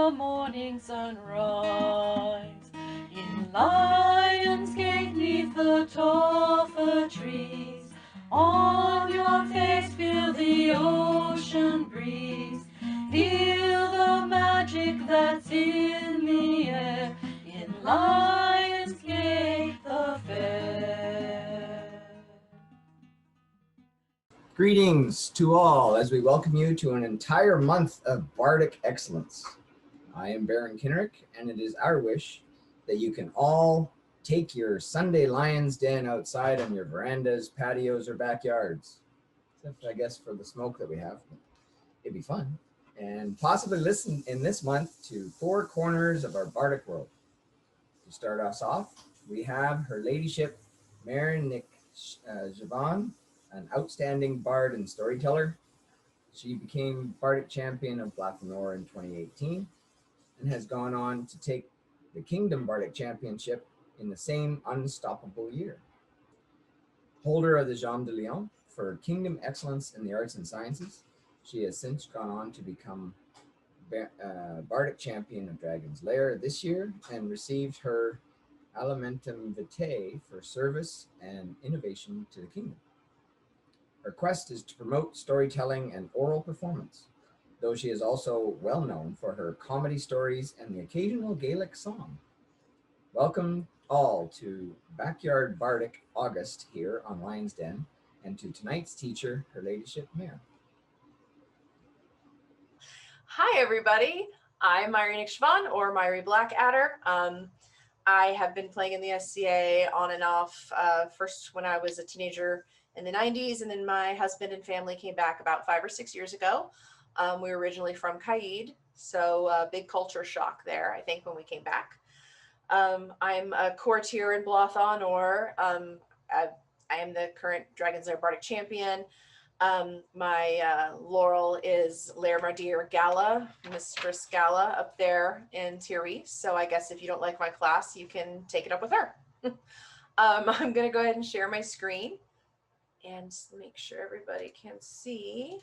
the morning sunrise. In Lions Gate, 'neath the tall fir trees, on your face feel the ocean breeze. Feel the magic that's in the air. In Lions Gate, the fair. Greetings to all as we welcome you to an entire month of Bardic excellence. I am Baron Kinrick, and it is our wish that you can all take your Sunday lion's den outside on your verandas, patios, or backyards. Except, I guess, for the smoke that we have. It'd be fun. And possibly listen in this month to 4 corners of our Bardic world. To start us off, we have Her Ladyship Maire Shiobhan, an outstanding bard and storyteller. She became Bardic Champion of Blathnor in 2018 and has gone on to take the Kingdom Bardic Championship in the same unstoppable year. Holder of the Jean de Lion for Kingdom Excellence in the Arts and Sciences, she has since gone on to become Bardic Champion of Dragon's Lair this year and received her Alimentum Vitae for service and innovation to the kingdom. Her quest is to promote storytelling and oral performance, though she is also well known for her comedy stories and the occasional Gaelic song. Welcome all to Backyard Bardic August here on Lion's Den, and to tonight's teacher, Her Ladyship Maire. Hi, everybody. I'm Maire Shiobhan, or Maire Blackadder. I have been playing in the SCA on and off, first when I was a teenager in the 90s, and then my husband and family came back about 5 or 6 years ago. We were originally from Caid, so big culture shock there, I think, when we came back. I'm a courtier in Blathnor. I am the current Dragon's Lair Bardic Champion. My laurel is Lair Mardir Gala, Mistress Gala up there in Tyree. So I guess if you don't like my class, you can take it up with her. I'm going to go ahead and share my screen and make sure everybody can see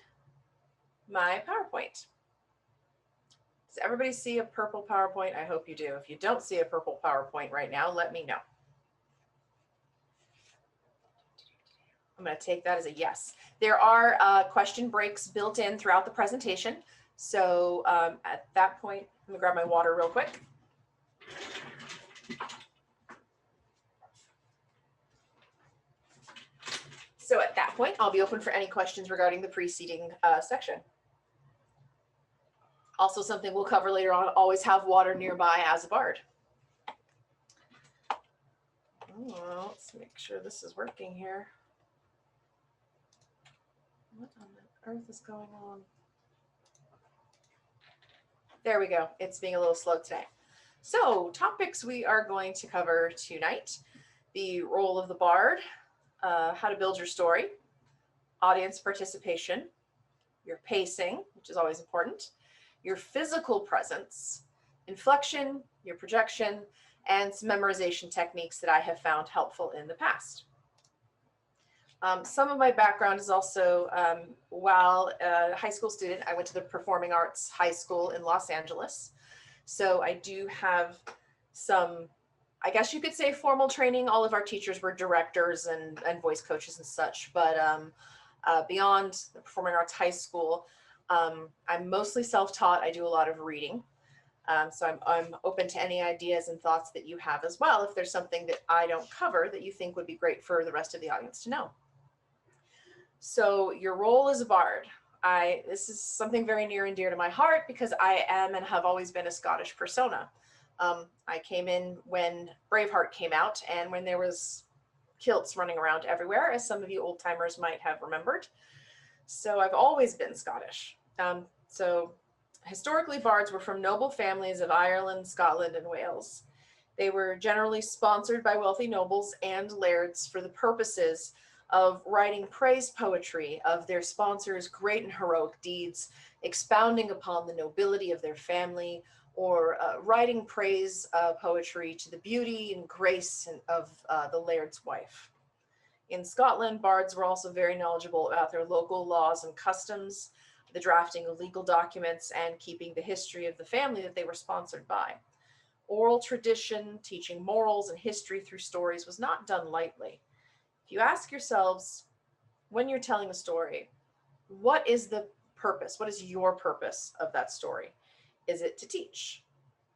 my PowerPoint. Does everybody see a purple PowerPoint? I hope you do. If you don't see a purple PowerPoint right now, let me know. I'm going to take that as a yes. There are question breaks built in throughout the presentation. So at that point, let me grab my water real quick. So at that point, I'll be open for any questions regarding the preceding section. Also, something we'll cover later on, always have water nearby as a bard. Oh, let's make sure this is working here. What on earth is going on? There we go. It's being a little slow today. So, topics we are going to cover tonight: the role of the bard, how to build your story, audience participation, your pacing, which is always important, your physical presence, inflection, your projection, and some memorization techniques that I have found helpful in the past. Some of my background is also, while a high school student, I went to the Performing Arts High School in Los Angeles. So I do have some, I guess you could say, formal training. All of our teachers were directors and voice coaches and such. But beyond the Performing Arts High School, I'm mostly self-taught. I do a lot of reading. So I'm open to any ideas and thoughts that you have as well, if there's something that I don't cover that you think would be great for the rest of the audience to know. So your role as a bard. This is something very near and dear to my heart because I am and have always been a Scottish persona. I came in when Braveheart came out and when there was kilts running around everywhere, as some of you old timers might have remembered. So I've always been Scottish. So historically, bards were from noble families of Ireland, Scotland, and Wales. They were generally sponsored by wealthy nobles and lairds for the purposes of writing praise poetry of their sponsors' great and heroic deeds, expounding upon the nobility of their family, or writing praise poetry to the beauty and grace of the laird's wife. In Scotland, bards were also very knowledgeable about their local laws and customs, the drafting of legal documents, and keeping the history of the family that they were sponsored by. Oral tradition, teaching morals and history through stories, was not done lightly. If you ask yourselves, when you're telling a story, what is the purpose? What is your purpose of that story? Is it to teach?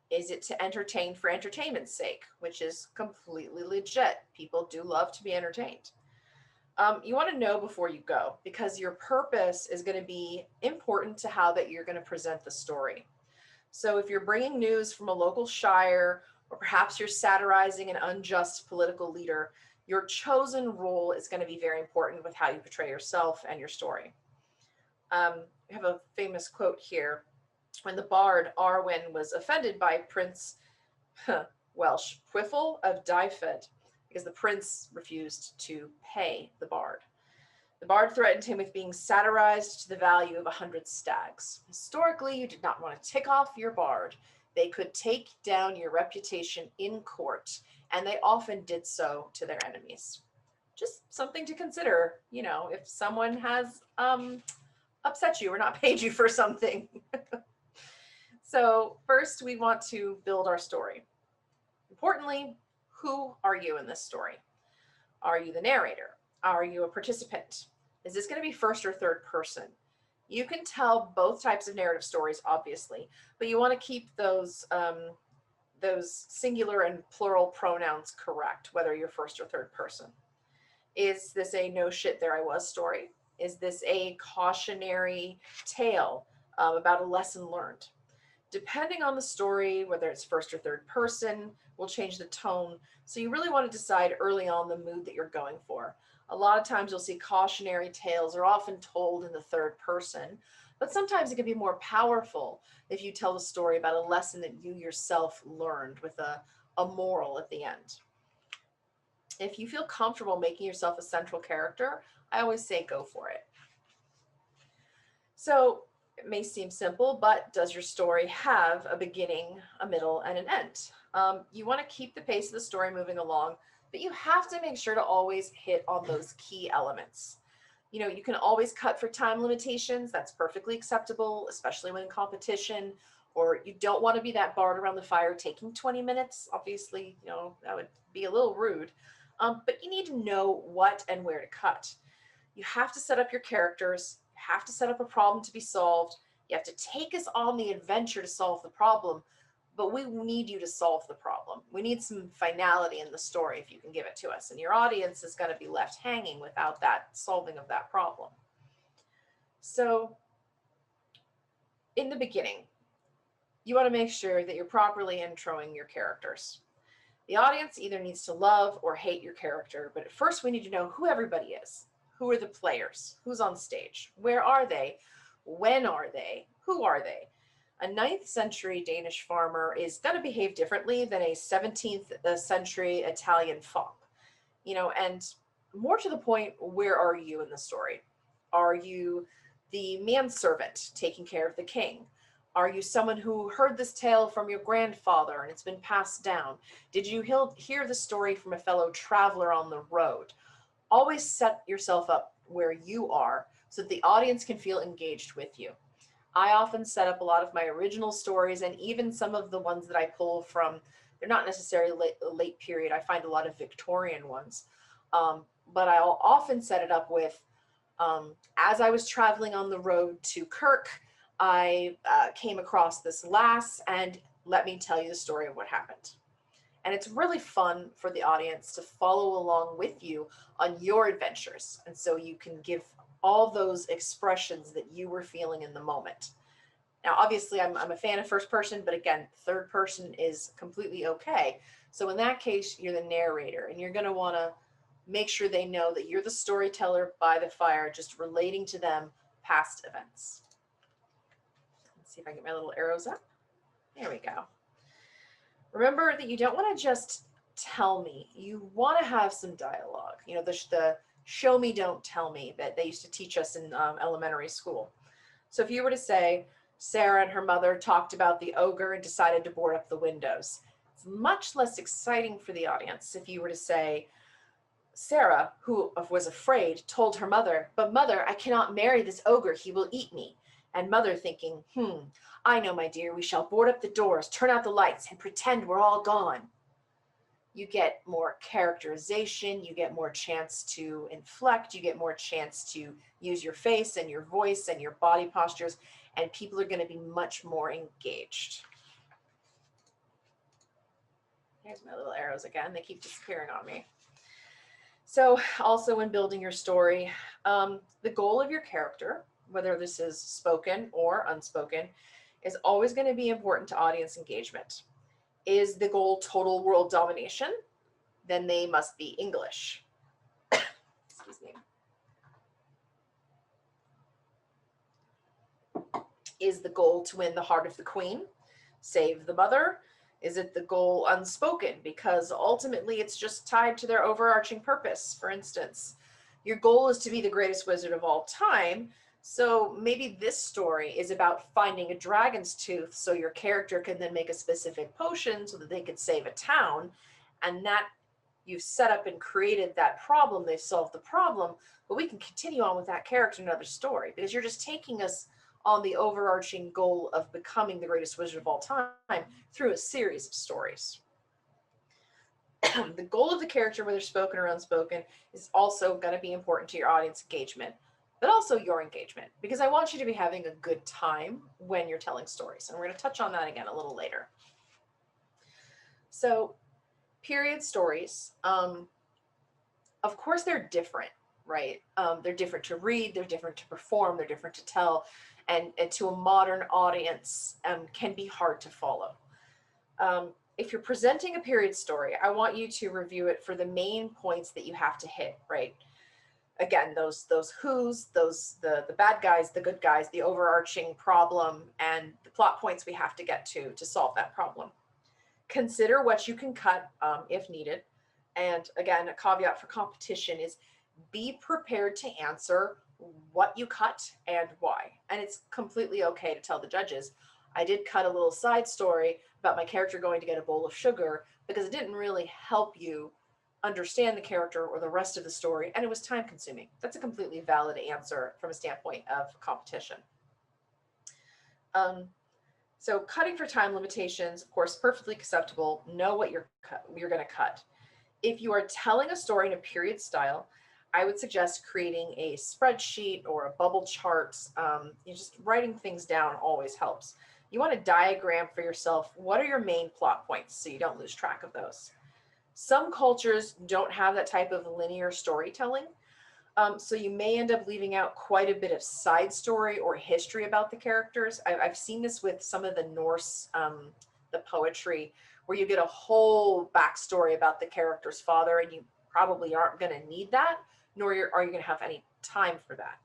Is it to entertain for entertainment's sake, which is completely legit? People do love to be entertained. You want to know before you go, because your purpose is going to be important to how that you're going to present the story. So if you're bringing news from a local shire, or perhaps you're satirizing an unjust political leader, your chosen role is going to be very important with how you portray yourself and your story. I have a famous quote here. When the bard Arwen was offended by Prince Welsh Whiffle of Dyfed, because the prince refused to pay the bard. The bard threatened him with being satirized to the value of 100 stags. Historically, you did not want to tick off your bard. They could take down your reputation in court, and they often did so to their enemies. Just something to consider, if someone has upset you or not paid you for something. So first, we want to build our story. Importantly, who are you in this story? Are you the narrator? Are you a participant? Is this going to be first or third person? You can tell both types of narrative stories, obviously, but you want to keep those singular and plural pronouns correct, whether you're first or third person. Is this a no shit there I was story? Is this a cautionary tale about a lesson learned? Depending on the story, whether it's first or third person, will change the tone. So you really want to decide early on the mood that you're going for. A lot of times you'll see cautionary tales are often told in the third person, but sometimes it can be more powerful if you tell the story about a lesson that you yourself learned with a moral at the end. If you feel comfortable making yourself a central character, I always say go for it. So it may seem simple, but does your story have a beginning, a middle, and an end? You want to keep the pace of the story moving along, but you have to make sure to always hit on those key elements. You can always cut for time limitations. That's perfectly acceptable, especially when in competition, or you don't want to be that bard around the fire taking 20 minutes. Obviously, that would be a little rude, but you need to know what and where to cut. You have to set up your characters. You have to set up a problem to be solved. You have to take us on the adventure to solve the problem, but we need you to solve the problem. We need some finality in the story if you can give it to us, and your audience is going to be left hanging without that solving of that problem. So in the beginning, you want to make sure that you're properly introing your characters. The audience either needs to love or hate your character, but at first we need to know who everybody is. Who are the players? Who's on stage? Where are they? When are they? Who are they? A 9th century Danish farmer is going to behave differently than a 17th century Italian fop. And more to the point, where are you in the story? Are you the manservant taking care of the king? Are you someone who heard this tale from your grandfather and it's been passed down? Did you hear the story from a fellow traveler on the road? Always set yourself up where you are so that the audience can feel engaged with you. I often set up a lot of my original stories, and even some of the ones that I pull from, they're not necessarily late period. I find a lot of Victorian ones. But I'll often set it up with, as I was traveling on the road to Kirk, I came across this lass, and let me tell you the story of what happened. And it's really fun for the audience to follow along with you on your adventures. And so you can give all those expressions that you were feeling in the moment. Now, obviously, I'm a fan of first person, but again, third person is completely okay. So in that case, you're the narrator, and you're going to want to make sure they know that you're the storyteller by the fire, just relating to them past events. Let's see if I can get my little arrows up. There we go. Remember that you don't want to just tell me. You want to have some dialogue. The show me, don't tell me that they used to teach us in elementary school. So if you were to say, Sarah and her mother talked about the ogre and decided to board up the windows, it's much less exciting for the audience if you were to say, Sarah, who was afraid, told her mother, but mother, I cannot marry this ogre. He will eat me. And mother thinking, I know, my dear, we shall board up the doors, turn out the lights, and pretend we're all gone. You get more characterization, you get more chance to inflect, you get more chance to use your face and your voice and your body postures, and people are going to be much more engaged. Here's my little arrows again. They keep disappearing on me. So also when building your story, the goal of your character, whether this is spoken or unspoken, is always going to be important to audience engagement. Is the goal total world domination? Then they must be English. Excuse me. Is the goal to win the heart of the queen? Save the mother? Is it the goal unspoken? Because ultimately it's just tied to their overarching purpose. For instance, your goal is to be the greatest wizard of all time. So maybe this story is about finding a dragon's tooth so your character can then make a specific potion so that they could save a town. And that you've set up and created that problem, they've solved the problem, but we can continue on with that character in another story because you're just taking us on the overarching goal of becoming the greatest wizard of all time through a series of stories. The goal of the character, whether spoken or unspoken, is also going to be important to your audience engagement, but also your engagement, because I want you to be having a good time when you're telling stories. And we're going to touch on that again a little later. So period stories, of course, they're different, right? They're different to read, they're different to perform, they're different to tell, and to a modern audience can be hard to follow. If you're presenting a period story, I want you to review it for the main points that you have to hit, right? Again, those who's, the bad guys, the good guys, the overarching problem, and the plot points we have to get to solve that problem. Consider what you can cut if needed. And again, a caveat for competition is be prepared to answer what you cut and why. And it's completely okay to tell the judges, I did cut a little side story about my character going to get a bowl of sugar because it didn't really help you understand the character or the rest of the story, and it was time consuming. That's a completely valid answer from a standpoint of competition. So cutting for time limitations, of course, perfectly acceptable. Know what you're going to cut. If you are telling a story in a period style, I would suggest creating a spreadsheet or a bubble chart. Just writing things down always helps. You want to diagram for yourself what are your main plot points so you don't lose track of those. Some cultures don't have that type of linear storytelling. So you may end up leaving out quite a bit of side story or history about the characters. I've seen this with some of the Norse, the poetry, where you get a whole backstory about the character's father, and you probably aren't going to need that, nor are you going to have any time for that.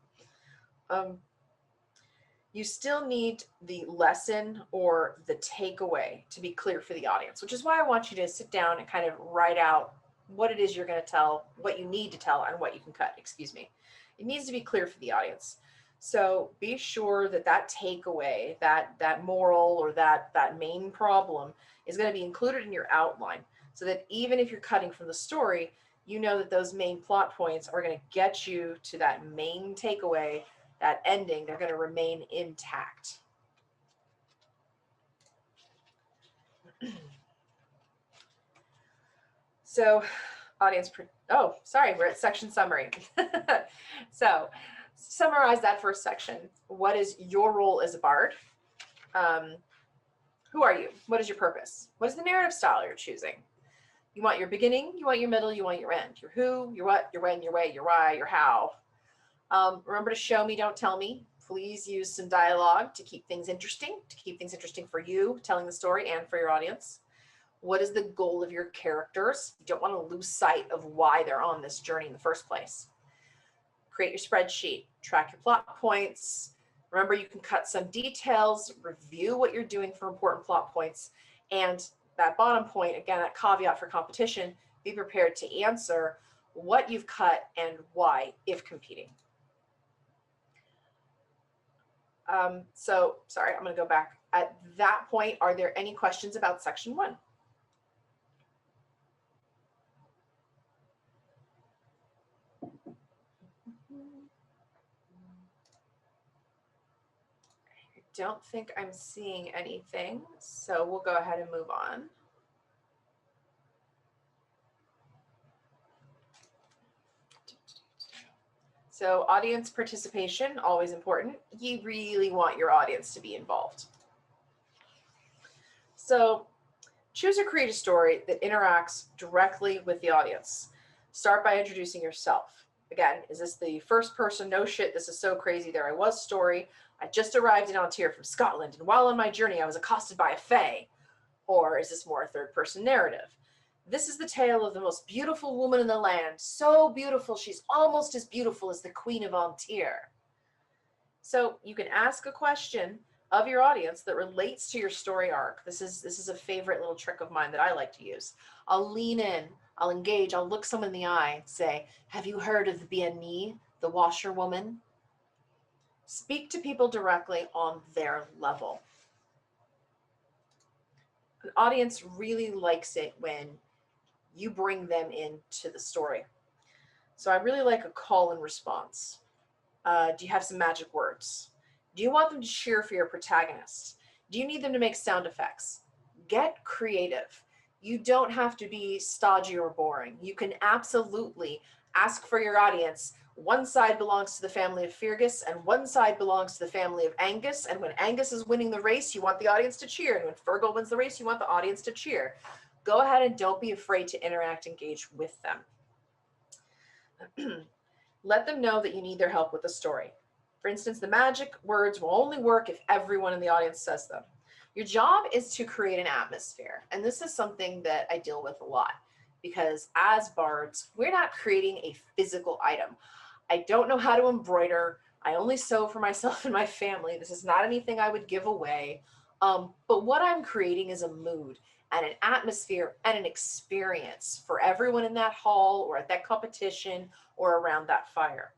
You still need the lesson or the takeaway to be clear for the audience, which is why I want you to sit down and kind of write out what it is you're going to tell, what you need to tell, and what you can cut, excuse me. It needs to be clear for the audience. So be sure that that takeaway, that moral or that main problem is going to be included in your outline, so that even if you're cutting from the story, you know that those main plot points are going to get you to that main takeaway, that ending. They're going to remain intact. So audience, we're at section summary. So summarize that first section. What is your role as a bard? Who are you? What is your purpose? What is the narrative style you're choosing? You want your beginning, you want your middle, you want your end. Your who, your what, your when, your way, your why, your how. Remember to show me, don't tell me. Please use some dialogue to keep things interesting, for you telling the story and for your audience. What is the goal of your characters? You don't want to lose sight of why they're on this journey in the first place. Create your spreadsheet, track your plot points. Remember, you can cut some details, review what you're doing for important plot points, and that bottom point, again, that caveat for competition, be prepared to answer what you've cut and why if competing. Sorry, I'm going to go back. At that point, are there any questions about section 1? don't think I'm seeing anything, so we'll go ahead and move on. So audience participation, always important. You really want your audience to be involved. So choose or create a story that interacts directly with the audience. Start by introducing yourself. Again, is this the first person, no shit, this is so crazy, there I was story? I just arrived in Ontario from Scotland, and while on my journey, I was accosted by a fae. Or is this more a third person narrative? This is the tale of the most beautiful woman in the land. So beautiful, she's almost as beautiful as the Queen of Ontario. So you can ask a question of your audience that relates to your story arc. This is a favorite little trick of mine that I like to use. I'll lean in, I'll engage, I'll look someone in the eye and say, have you heard of the Bienni, the washerwoman? Speak to people directly on their level. An audience really likes it when you bring them into the story. So I really like a call and response. Do you have some magic words? Do you want them to cheer for your protagonist? Do you need them to make sound effects? Get creative. You don't have to be stodgy or boring. You can absolutely ask for your audience. One side belongs to the family of Fergus and one side belongs to the family of Angus. And when Angus is winning the race, you want the audience to cheer. And when Fergal wins the race, you want the audience to cheer. Go ahead and don't be afraid to interact, engage with them. Let them know that you need their help with the story. For instance, the magic words will only work if everyone in the audience says them. Your job is to create an atmosphere. And this is something that I deal with a lot because as bards, we're not creating a physical item. I don't know how to embroider. I only sew for myself and my family. This is not anything I would give away. But what I'm creating is a mood and an atmosphere and an experience for everyone in that hall or at that competition or around that fire.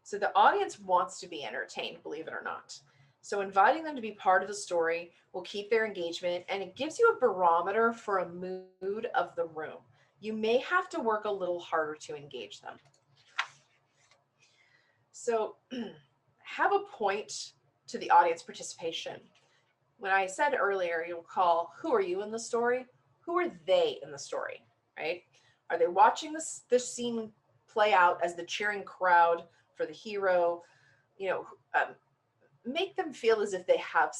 So the audience wants to be entertained, believe it or not. So inviting them to be part of the story will keep their engagement, and it gives you a barometer for a mood of the room. You may have to work a little harder to engage them. So have a point to the audience participation. When I said earlier, you'll call, who are you in the story? Who are they in the story, right? Are they watching this scene play out as the cheering crowd for the hero? Make them feel as if they have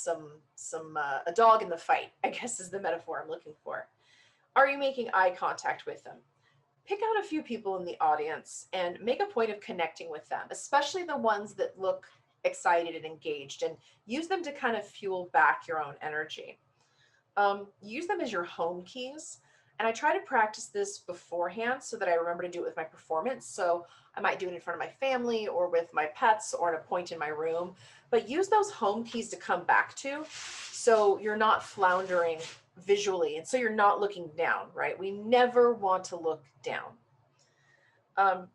a dog in the fight, I guess is the metaphor I'm looking for. Are you making eye contact with them? Pick out a few people in the audience and make a point of connecting with them, especially the ones that look excited and engaged, and use them to kind of fuel back your own energy. Use them as your home keys. And I try to practice this beforehand so that I remember to do it with my performance. So I might do it in front of my family or with my pets or at a point in my room, but use those home keys to come back to so you're not floundering visually and so you're not looking down, right? We never want to look down.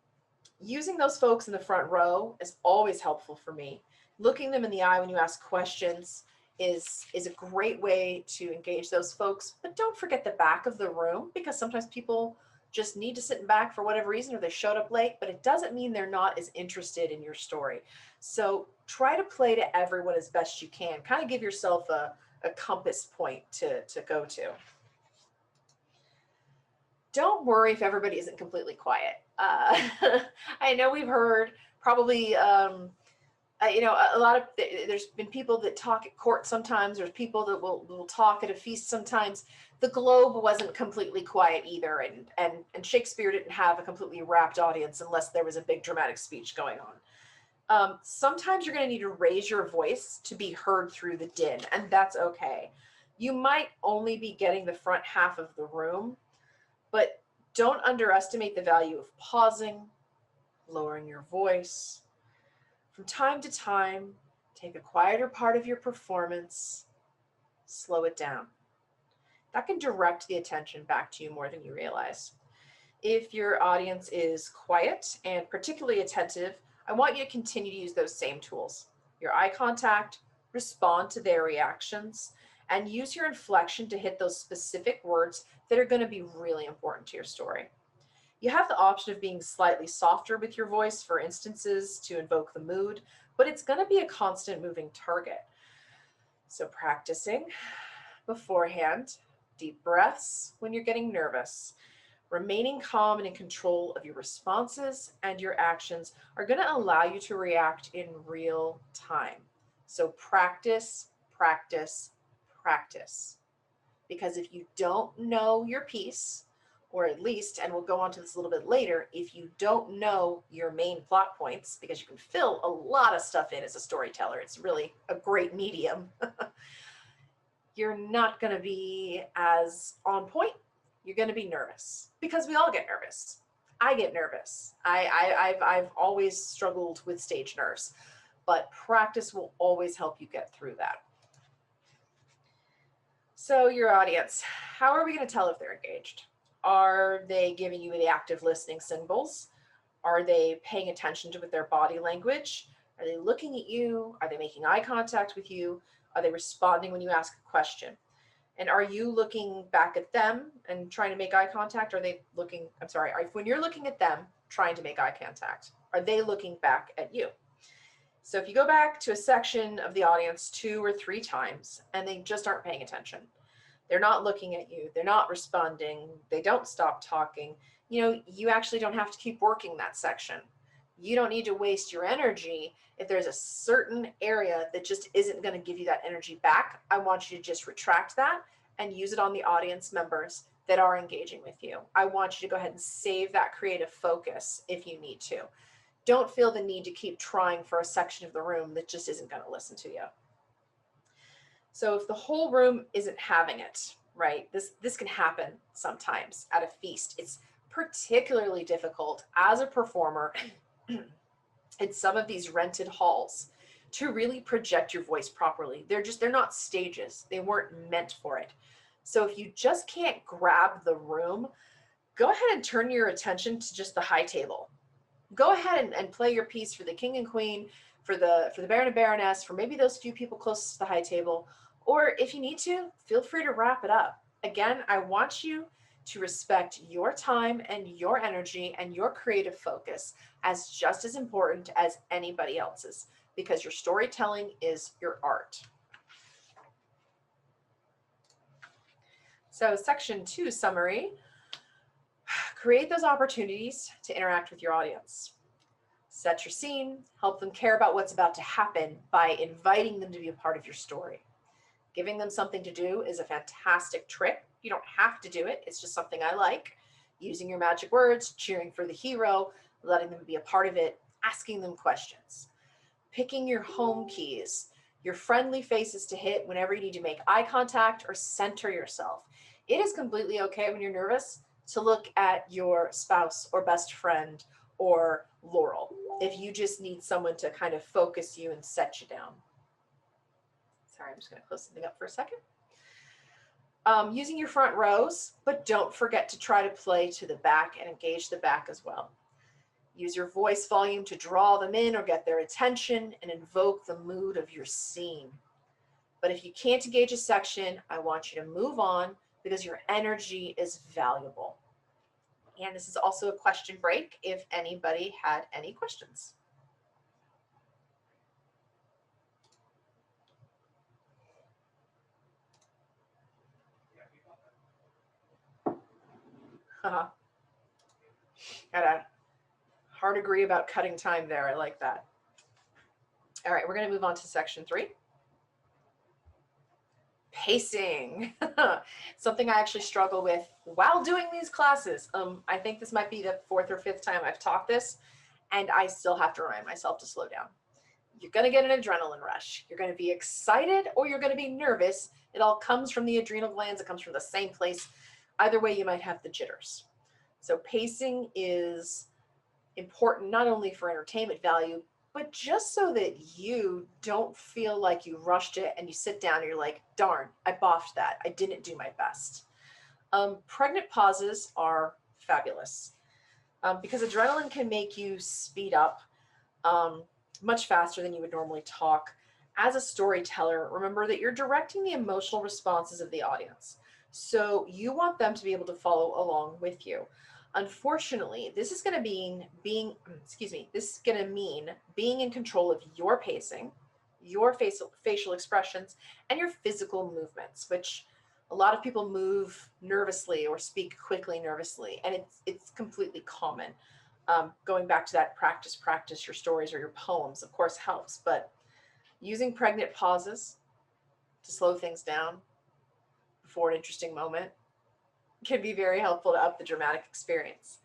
Using those folks in the front row is always helpful for me. Looking them in the eye when you ask questions is a great way to engage those folks, but don't forget the back of the room, because sometimes people just need to sit in back for whatever reason, or they showed up late, but it doesn't mean they're not as interested in your story. So try to play to everyone as best you can. Kind of give yourself a compass point to go to. Don't worry if everybody isn't completely quiet. I know we've heard probably, a lot of, there's been people that talk at court sometimes. There's people that will talk at a feast sometimes. The Globe wasn't completely quiet either. And Shakespeare didn't have a completely rapt audience unless there was a big dramatic speech going on. Sometimes you're going to need to raise your voice to be heard through the din, and that's okay. You might only be getting the front half of the room, but don't underestimate the value of pausing, lowering your voice. From time to time, take a quieter part of your performance, slow it down. That can direct the attention back to you more than you realize. If your audience is quiet and particularly attentive, I want you to continue to use those same tools. Your eye contact, respond to their reactions, and use your inflection to hit those specific words that are going to be really important to your story. You have the option of being slightly softer with your voice for instances to invoke the mood, but it's going to be a constant moving target. So practicing beforehand, deep breaths when you're getting nervous, remaining calm and in control of your responses and your actions are going to allow you to react in real time. So practice, practice, practice. Because if you don't know your piece, or at least, and we'll go on to this a little bit later, if you don't know your main plot points, because you can fill a lot of stuff in as a storyteller, it's really a great medium, you're not going to be as on point. You're going to be nervous, because we all get nervous. I get nervous. I've always struggled with stage nerves, but practice will always help you get through that. So your audience, how are we going to tell if they're engaged? Are they giving you the active listening symbols? Are they paying attention to their body language? Are they looking at you? Are they making eye contact with you? Are they responding when you ask a question? And are you looking back at them and trying to make eye contact? Are they looking, when you're looking at them trying to make eye contact, are they looking back at you? So if you go back to a section of the audience 2 or 3 times and they just aren't paying attention, they're not looking at you, they're not responding, they don't stop talking, you actually don't have to keep working that section. You don't need to waste your energy. If there's a certain area that just isn't going to give you that energy back, I want you to just retract that and use it on the audience members that are engaging with you. I want you to go ahead and save that creative focus if you need to. Don't feel the need to keep trying for a section of the room that just isn't going to listen to you. So if the whole room isn't having it, right, this can happen sometimes at a feast. It's particularly difficult as a performer in some of these rented halls to really project your voice properly. They're not stages. They weren't meant for it. So if you just can't grab the room, go ahead and turn your attention to just the high table. Go ahead and play your piece for the king and queen, for the baron and baroness, for maybe those few people closest to the high table. Or if you need to, feel free to wrap it up. Again, I want you to respect your time and your energy and your creative focus as just as important as anybody else's, because your storytelling is your art. So section 2 summary, create those opportunities to interact with your audience. Set your scene, help them care about what's about to happen by inviting them to be a part of your story. Giving them something to do is a fantastic trick. You don't have to do it. It's just something I like. Using your magic words, cheering for the hero, letting them be a part of it, asking them questions. Picking your home keys, your friendly faces to hit whenever you need to make eye contact or center yourself. It is completely okay when you're nervous to look at your spouse or best friend or Laurel if you just need someone to kind of focus you and set you down. Sorry, I'm just going to close something up for a second. Using your front rows, but don't forget to try to play to the back and engage the back as well. Use your voice volume to draw them in or get their attention and invoke the mood of your scene. But if you can't engage a section, I want you to move on because your energy is valuable. And this is also a question break if anybody had any questions. Got a hard agree about cutting time there. I like that. All right, we're going to move on to section 3. Pacing. Something I actually struggle with while doing these classes. I think this might be the 4th or 5th time I've taught this, and I still have to remind myself to slow down. You're going to get an adrenaline rush. You're going to be excited or you're going to be nervous. It all comes from the adrenal glands. It comes from the same place. Either way, you might have the jitters. So pacing is important not only for entertainment value, but just so that you don't feel like you rushed it and you sit down and you're like, darn, I boffed that. I didn't do my best. Pregnant pauses are fabulous because adrenaline can make you speed up much faster than you would normally talk. As a storyteller, remember that you're directing the emotional responses of the audience. So you want them to be able to follow along with you. Unfortunately, this is going to mean being in control of your pacing, your facial expressions, and your physical movements, which a lot of people move nervously or speak quickly nervously, and it's completely common. Going back to that practice your stories or your poems, of course, helps, but using pregnant pauses to slow things down before an interesting moment can be very helpful to up the dramatic experience.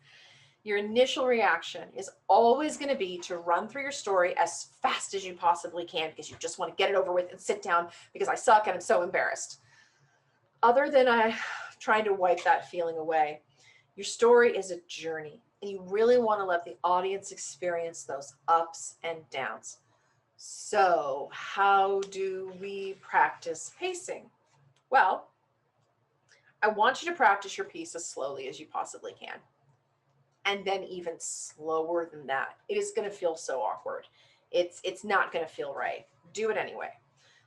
Your initial reaction is always going to be to run through your story as fast as you possibly can because you just want to get it over with and sit down because I suck and I'm so embarrassed. Other than trying to wipe that feeling away, your story is a journey, and you really want to let the audience experience those ups and downs. So, how do we practice pacing? Well, I want you to practice your piece as slowly as you possibly can. And then even slower than that. It is going to feel so awkward. It's not going to feel right. Do it anyway.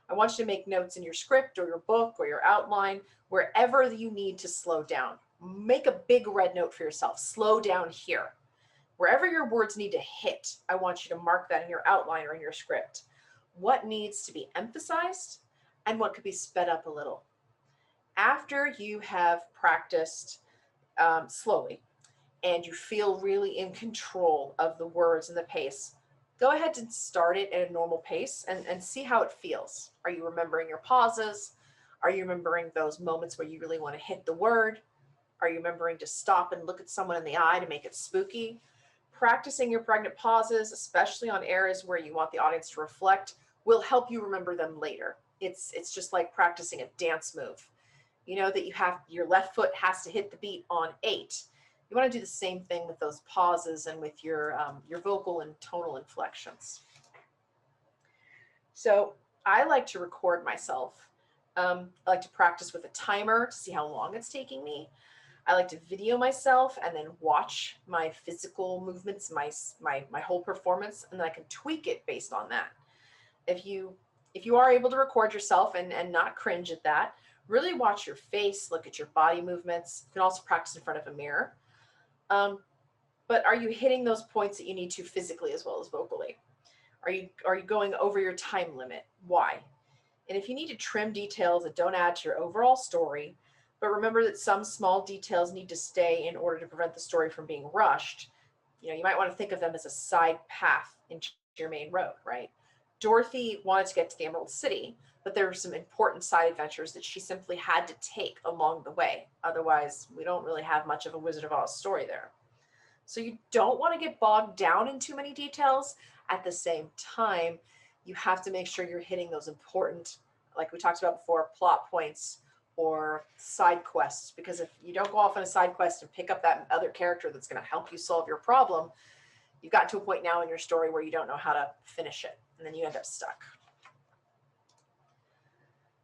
I want you to make notes in your script or your book or your outline, wherever you need to slow down. Make a big red note for yourself. Slow down here. Wherever your words need to hit, I want you to mark that in your outline or in your script. What needs to be emphasized and what could be sped up a little. After you have practiced slowly and you feel really in control of the words and the pace, go ahead and start it at a normal pace and see how it feels. Are you remembering your pauses? Are you remembering those moments where you really want to hit the word? Are you remembering to stop and look at someone in the eye to make it spooky? Practicing your pregnant pauses, especially on areas where you want the audience to reflect, will help you remember them later. It's just like practicing a dance move. You know that your left foot has to hit the beat on 8. You want to do the same thing with those pauses and with your vocal and tonal inflections. So I like to record myself. I like to practice with a timer to see how long it's taking me. I like to video myself and then watch my physical movements, my whole performance, and then I can tweak it based on that. If you are able to record yourself and not cringe at that, really watch your face, look at your body movements. You can also practice in front of a mirror. But are you hitting those points that you need to physically as well as vocally? Are you going over your time limit? Why? And if you need to trim details that don't add to your overall story, but remember that some small details need to stay in order to prevent the story from being rushed, you might want to think of them as a side path into your main road, right? Dorothy wanted to get to the Emerald City, but there were some important side adventures that she simply had to take along the way. Otherwise, we don't really have much of a Wizard of Oz story there. So you don't want to get bogged down in too many details. At the same time, you have to make sure you're hitting those important, like we talked about before, plot points or side quests. Because if you don't go off on a side quest and pick up that other character that's going to help you solve your problem, you've got to a point now in your story where you don't know how to finish it, and then you end up stuck.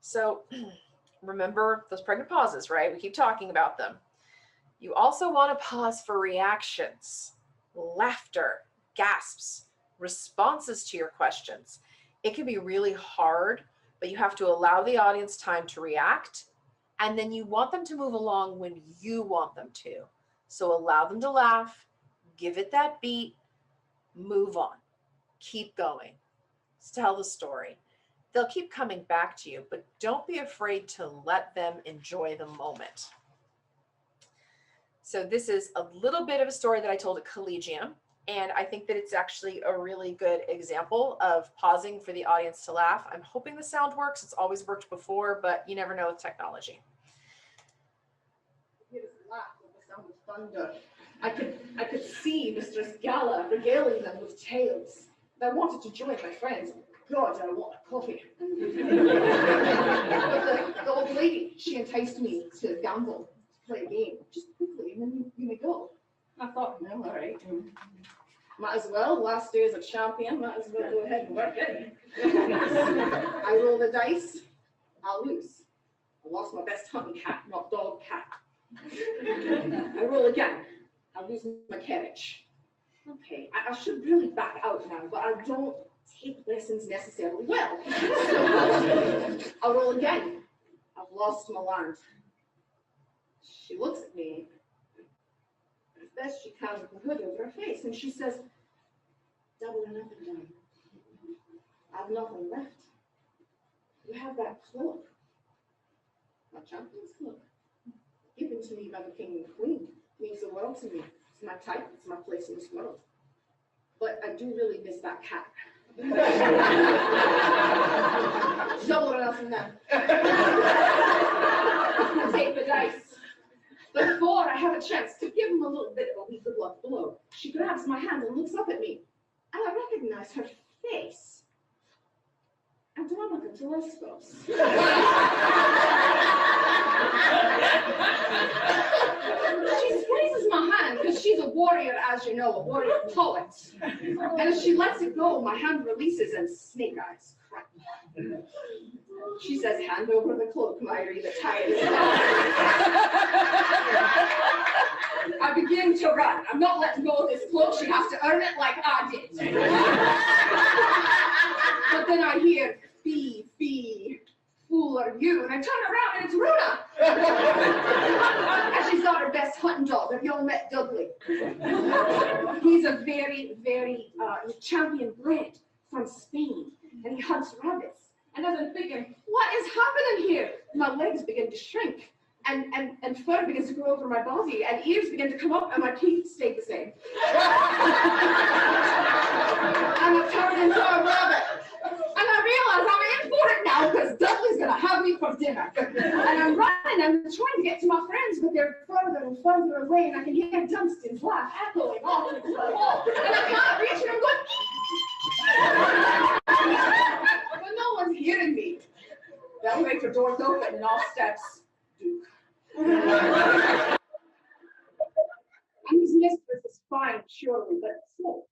So remember those pregnant pauses, right? We keep talking about them. You also want to pause for reactions, laughter, gasps, responses to your questions. It can be really hard, but you have to allow the audience time to react, and then you want them to move along when you want them to. So allow them to laugh, give it that beat, move on, keep going, tell the story. They'll keep coming back to you, but don't be afraid to let them enjoy the moment. So this is a little bit of a story that I told at Collegium, and I think that it's actually a really good example of pausing for the audience to laugh. I'm hoping the sound works. It's always worked before, but you never know with technology. He was laughed at the sound of thunder. I could see Mistress Gala regaling them with tales. I wanted to join my friends. God, I want a coffee. But the old lady, she enticed me to gamble, to play a game, just quickly, and then you may go. I thought, no, all right. Might as well, last day as a champion, might as well go ahead and work it. I roll the dice, I'll lose. I lost my best hunting cat, not dog cat. I roll again, I lose my carriage. Okay, I should really back out now, but I don't take lessons necessarily well. So I'll roll again. I've lost my land. She looks at me as best she can with the hood over her face, and she says, double or nothing, darling. I've nothing left. You have that cloak, my champion's cloak, given to me by the king and the queen. It means the world to me. It's my type, it's my place in this world. But I do really miss that cap. Double or nothing now. Take the dice. Before I have a chance to give him a little bit of a good luck blow, she grabs my hand and looks up at me. And I recognize her face. Andronica to Lesbos. She squeezes my hand because she's a warrior, as you know, a warrior poet. And as she lets it go, my hand releases and snake eyes crack. She says, hand over the cloak, Maire, the tide is gone. I begin to run. I'm not letting go of this cloak. She has to earn it like I did. But then I hear, fee, fool are you? And I turn around and it's Runa. And she's got her best hunting dog. Have y'all met Dudley? He's a very, very champion bred from Spain. And he hunts rabbits. And as I'm thinking, what is happening here? My legs begin to shrink. And fur begins to grow over my body, and ears begin to come up, and my teeth stay the same. And I turn into a rabbit. And I realize I'm in for it now, because Dudley's going to have me for dinner. And I'm running, I'm trying to get to my friends, but they're further and further away, and I can hear Dunstan's laugh echoing off into the wall. And I can't reach her, I'm going, but no one's hearing me. The elevator door's open, and off steps Duke. And his mistress is fine, surely, but slow.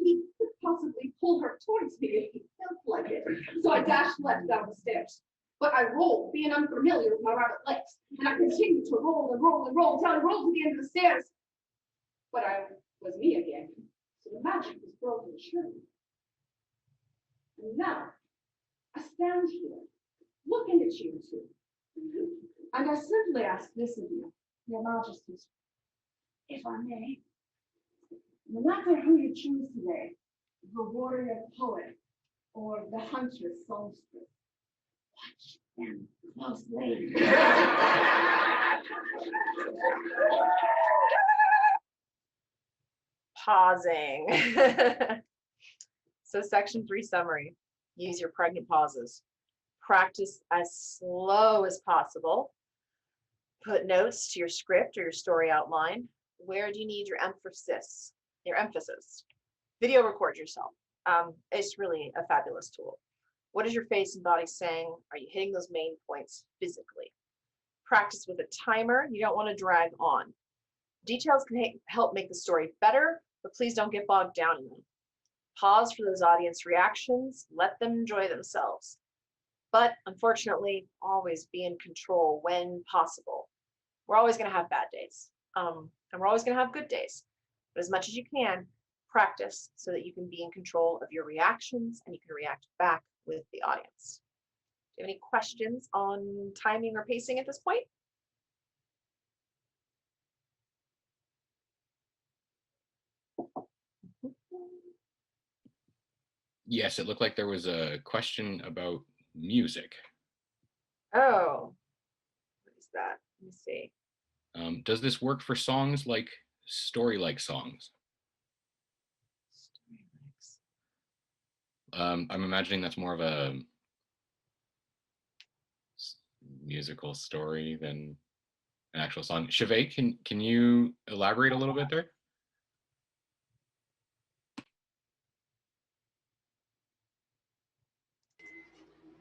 He could possibly pull her towards me if he felt like it. So I dashed left down the stairs. But I rolled, being unfamiliar with my rabbit legs. And I continued to roll and roll and roll until I rolled to the end of the stairs. But I was me again. So the magic was broken, surely. And now, I stand here, looking at you two. And I simply ask this of you, your majesties, if I may, no matter who you choose today, the warrior poet or the huntress songstress, watch them closely. Pausing. So section 3 summary, use your pregnant pauses. Practice as slow as possible. Put notes to your script or your story outline. Where do you need your emphasis? Video record yourself. It's really a fabulous tool. What is your face and body saying? Are you hitting those main points physically? Practice with a timer. You don't want to drag on. Details can help make the story better, but please don't get bogged down in them. Pause for those audience reactions. Let them enjoy themselves. But unfortunately, always be in control when possible. We're always going to have bad days, and we're always going to have good days. But as much as you can, practice so that you can be in control of your reactions and you can react back with the audience. Do you have any questions on timing or pacing at this point? Yes, it looked like there was a question about music. Oh, what is that? Let me see. Does this work for songs like story-like songs? I'm imagining that's more of a musical story than an actual song. Shiobhan, can you elaborate a little bit there?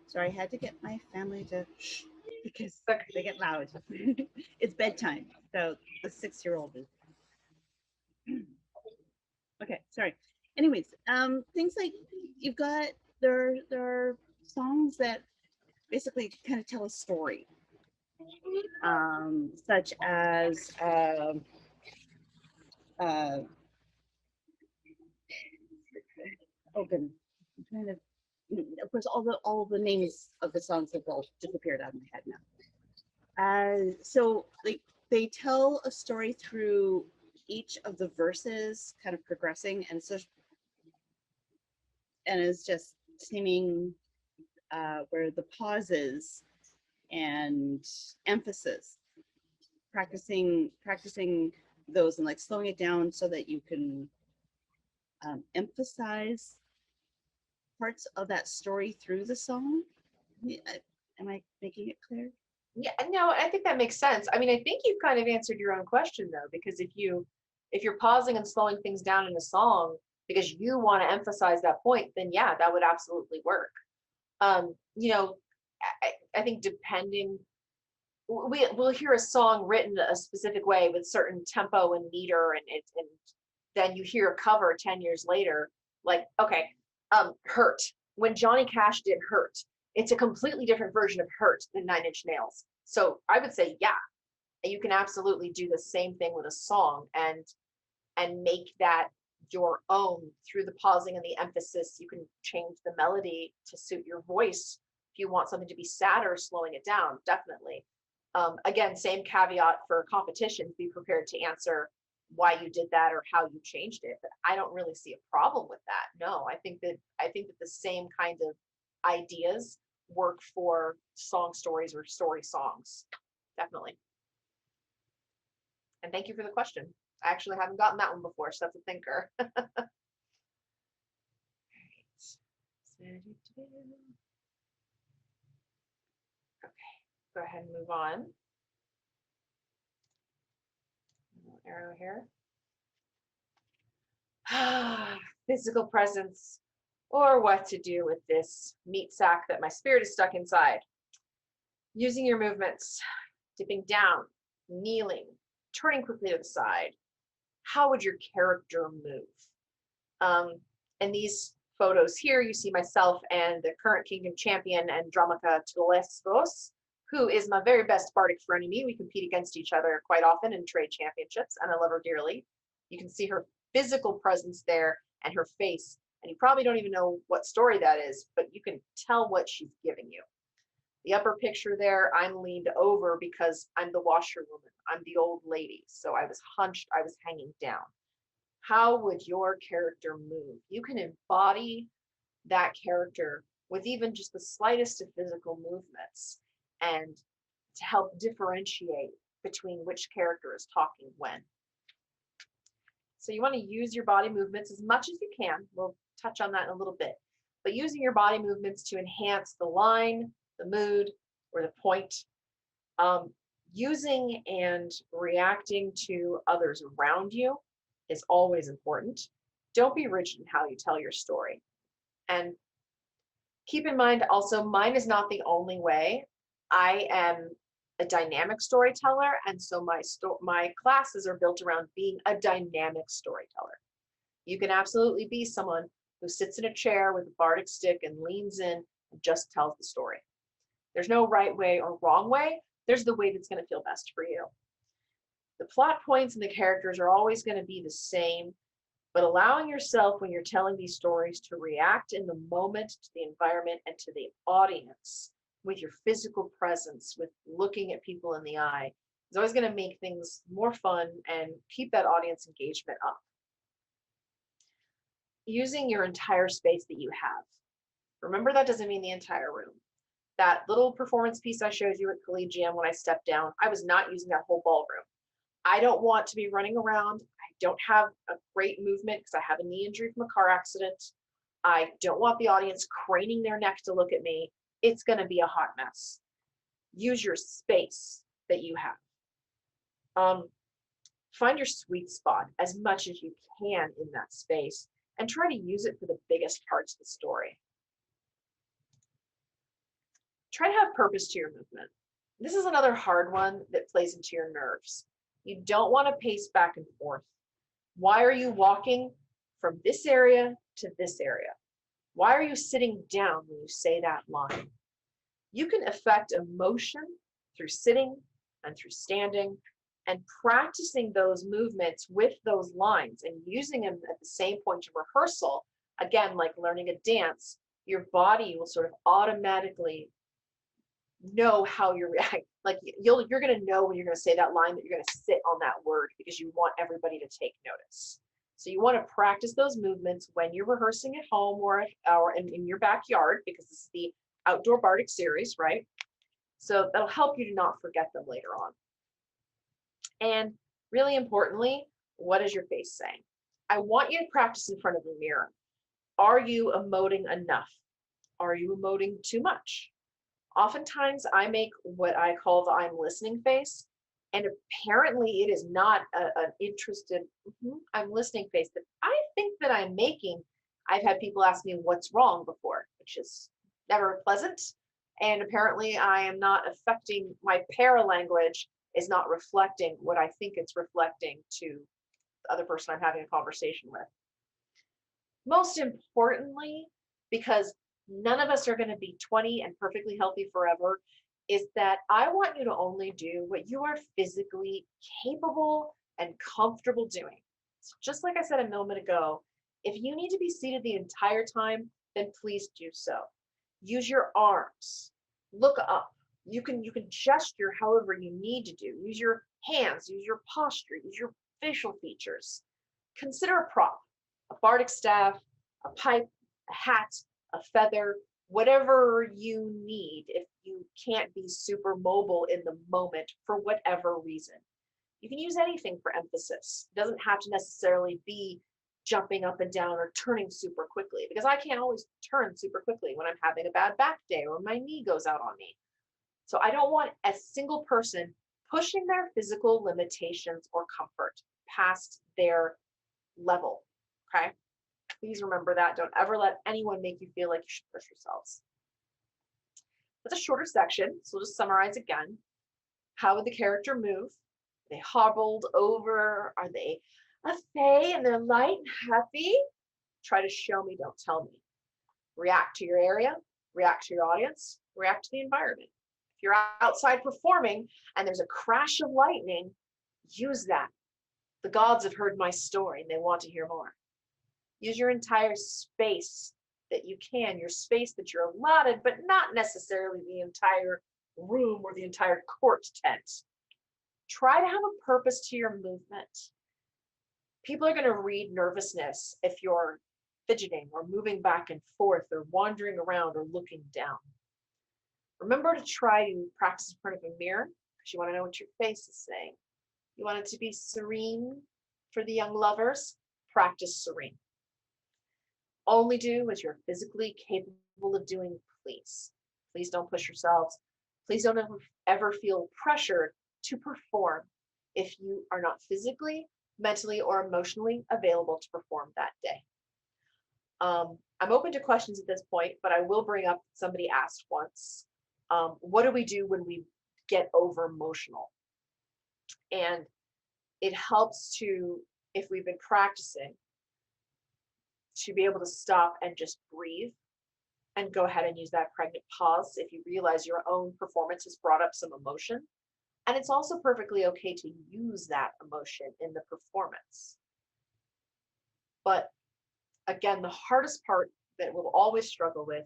Sorry, I had to get my family to shh because they get loud. It's bedtime, so the 6-year-old is. Okay, sorry. Anyways, things like you've got there are songs that basically kind of tell a story, such as open. I'm trying to. Of course, all the names of the songs have all disappeared out of my head now. So they tell a story through each of the verses, kind of progressing, and so and is just seeming where the pauses and emphasis, practicing those and like slowing it down so that you can emphasize parts of that story through the song. Am I making it clear? Yeah, no, I think that makes sense. I mean, I think you've kind of answered your own question though, because if you're pausing and slowing things down in a song because you want to emphasize that point, then yeah, that would absolutely work. You know, I think depending, we'll hear a song written a specific way with certain tempo and meter, and then you hear a cover 10 years later, like, okay, Hurt. When Johnny Cash did Hurt, it's a completely different version of Hurt than Nine Inch Nails. So I would say, yeah, you can absolutely do the same thing with a song and make that your own through the pausing and the emphasis. You can change the melody to suit your voice. If you want something to be sadder, slowing it down, definitely. Again, same caveat for competition, be prepared to answer why you did that or how you changed it. But I don't really see a problem with that. No, I think that the same kind of ideas work for song stories or story songs. Definitely. And thank you for the question. I actually haven't gotten that one before, so that's a thinker. Okay, go ahead and move on. Little arrow here. Physical presence, or what to do with this meat sack that my spirit is stuck inside. Using your movements, dipping down, kneeling, turning quickly to the side. How would your character move? In these photos here, you see myself and the current Kingdom Champion, Andromaca Tulescos, who is my very best bardic frenemy. We compete against each other quite often in trade championships, and I love her dearly. You can see her physical presence there and her face, and you probably don't even know what story that is, but you can tell what she's giving you. The upper picture there, I'm leaned over because I'm the washerwoman. I'm the old lady. So I was hunched, I was hanging down. How would your character move? You can embody that character with even just the slightest of physical movements, and to help differentiate between which character is talking when. So you want to use your body movements as much as you can. We'll touch on that in a little bit. But using your body movements to enhance the line, the mood, or the point. Using and reacting to others around you is always important. Don't be rigid in how you tell your story. And keep in mind also, mine is not the only way. I am a dynamic storyteller, and so my classes are built around being a dynamic storyteller. You can absolutely be someone who sits in a chair with a bardic stick and leans in and just tells the story. There's no right way or wrong way. There's the way that's going to feel best for you. The plot points and the characters are always going to be the same, but allowing yourself when you're telling these stories to react in the moment to the environment and to the audience with your physical presence, with looking at people in the eye, is always going to make things more fun and keep that audience engagement up. Using your entire space that you have. Remember, that doesn't mean the entire room. That little performance piece I showed you at Collegium when I stepped down, I was not using that whole ballroom. I don't want to be running around. I don't have a great movement because I have a knee injury from a car accident. I don't want the audience craning their neck to look at me. It's going to be a hot mess. Use your space that you have. Find your sweet spot as much as you can in that space and try to use it for the biggest parts of the story. Try to have purpose to your movement. This is another hard one that plays into your nerves. You don't want to pace back and forth. Why are you walking from this area to this area? Why are you sitting down when you say that line? You can affect emotion through sitting and through standing and practicing those movements with those lines and using them at the same point of rehearsal. Again, like learning a dance, your body will sort of automatically know how you're reacting. Like you're going to know when you're going to say that line that you're going to sit on that word because you want everybody to take notice. So you want to practice those movements when you're rehearsing at home or in your backyard, because this is the outdoor bardic series, right? So that'll help you to not forget them later on. And really importantly, what is your face saying? I want you to practice in front of the mirror. Are you emoting enough? Are you emoting too much? Oftentimes I make what I call the I'm listening face, and apparently it is not an interested, I'm listening face that I think that I'm making. I've had people ask me what's wrong before, which is never pleasant. And apparently I am not affecting, my paralanguage is not reflecting what I think it's reflecting to the other person I'm having a conversation with. Most importantly, because none of us are going to be 20 and perfectly healthy forever, is that I want you to only do what you are physically capable and comfortable doing. So just like I said a moment ago, if you need to be seated the entire time, then please do so. Use your arms, look up. You can gesture however you need to do. Use your hands, use your posture, use your facial features. Consider a prop, a bardic staff, a pipe, a hat, a feather, whatever you need if you can't be super mobile in the moment for whatever reason. You can use anything for emphasis. It doesn't have to necessarily be jumping up and down or turning super quickly, because I can't always turn super quickly when I'm having a bad back day or my knee goes out on me. So I don't want a single person pushing their physical limitations or comfort past their level, okay? Please remember that. Don't ever let anyone make you feel like you should push yourselves. It's a shorter section, so we'll just summarize again. How would the character move? Are they hobbled over? Are they a fae and they're light and happy? Try to show me, don't tell me. React to your area, react to your audience, react to the environment. If you're outside performing and there's a crash of lightning, use that. The gods have heard my story and they want to hear more. Use your entire space that you can, your space that you're allotted, but not necessarily the entire room or the entire court tent. Try to have a purpose to your movement. People are going to read nervousness if you're fidgeting or moving back and forth or wandering around or looking down. Remember to try to practice in front of a mirror, because you want to know what your face is saying. You want it to be serene for the young lovers. Practice serene. Only do what you're physically capable of doing, please. Please don't push yourselves. Please don't ever feel pressured to perform if you are not physically, mentally, or emotionally available to perform that day. I'm open to questions at this point, but I will bring up, somebody asked once, what do we do when we get over emotional? And it helps to, if we've been practicing, to be able to stop and just breathe and go ahead and use that pregnant pause if you realize your own performance has brought up some emotion. And it's also perfectly okay to use that emotion in the performance. But again, the hardest part that we'll always struggle with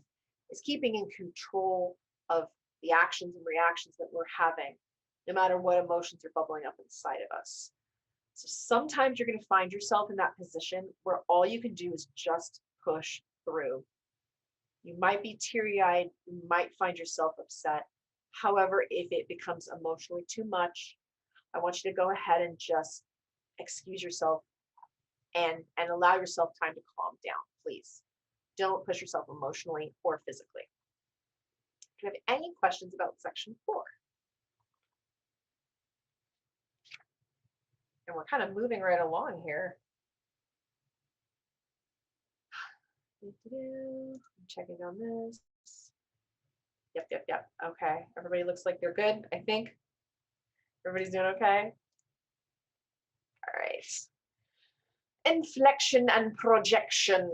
is keeping in control of the actions and reactions that we're having, no matter what emotions are bubbling up inside of us. So sometimes you're going to find yourself in that position where all you can do is just push through. You might be teary-eyed, you might find yourself upset. However, if it becomes emotionally too much, I want you to go ahead and just excuse yourself and allow yourself time to calm down, please. Don't push yourself emotionally or physically. Do you have any questions about section 4? And we're kind of moving right along here. I'm checking on this. Yep. Okay. Everybody looks like they're good, I think. Everybody's doing okay? All right. Inflectiorand Projection.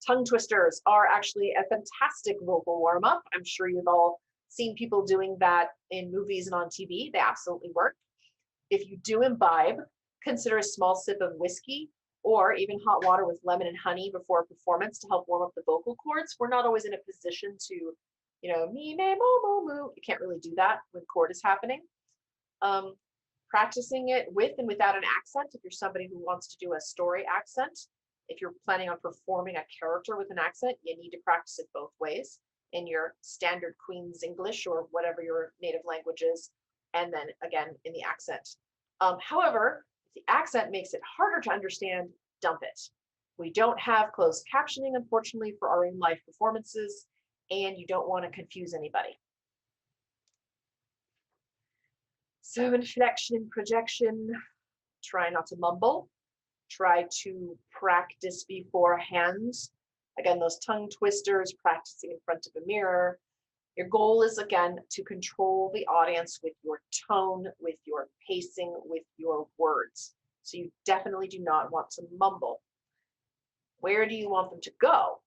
Tongue twisters are actually a fantastic vocal warm-up. I'm sure you've all seen people doing that in movies and on TV. They absolutely work. If you do imbibe, consider a small sip of whiskey or even hot water with lemon and honey before a performance to help warm up the vocal cords. We're not always in a position to, me, me, mo, mo, mo. You can't really do that when chord is happening. practicing it with and without an accent. If you're somebody who wants to do a story accent, if you're planning on performing a character with an accent, you need to practice it both ways in your standard Queen's English or whatever your native language is, and then again in the accent. However, if the accent makes it harder to understand, dump it. We don't have closed captioning, unfortunately, for our own live performances, and you don't want to confuse anybody. So inflection, projection, try not to mumble. Try to practice beforehand. Again, those tongue twisters, practicing in front of a mirror. Your goal is, again, to control the audience with your tone, with your pacing, with your words. So you definitely do not want to mumble. Where do you want them to go?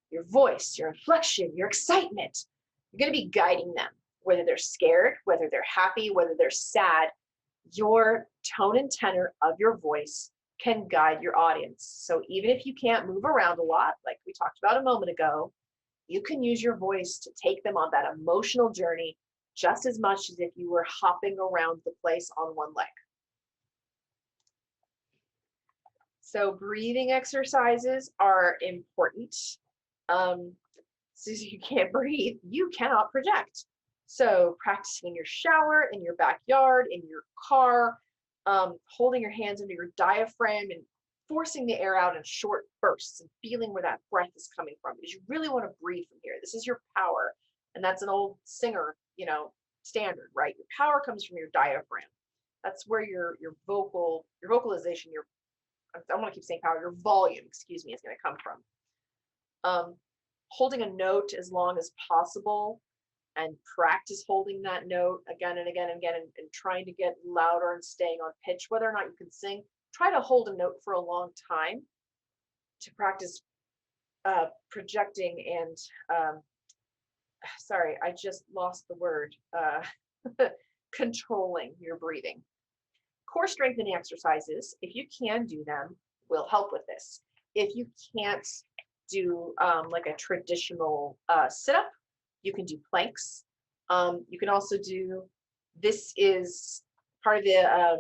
Your voice, your inflection, your excitement. You're going to be guiding them, whether they're scared, whether they're happy, whether they're sad. Your tone and tenor of your voice can guide your audience. So even if you can't move around a lot, like we talked about a moment ago, you can use your voice to take them on that emotional journey just as much as if you were hopping around the place on one leg. So breathing exercises are important. So if you can't breathe, you cannot project. So practicing in your shower, in your backyard, in your car, holding your hands under your diaphragm and forcing the air out in short bursts and feeling where that breath is coming from, because you really want to breathe from here. This is your power. And that's an old singer, standard, right? Your power comes from your diaphragm. That's where your vocalization, I want to keep saying power, your volume, excuse me, is going to come from. Holding a note as long as possible and practice holding that note again and again and again and trying to get louder and staying on pitch, whether or not you can sing. Try to hold a note for a long time to practice projecting and, sorry, I just lost the word, controlling your breathing. Core strengthening exercises, if you can do them, will help with this. If you can't do like a traditional sit-up, you can do planks. You can also do, this is part of the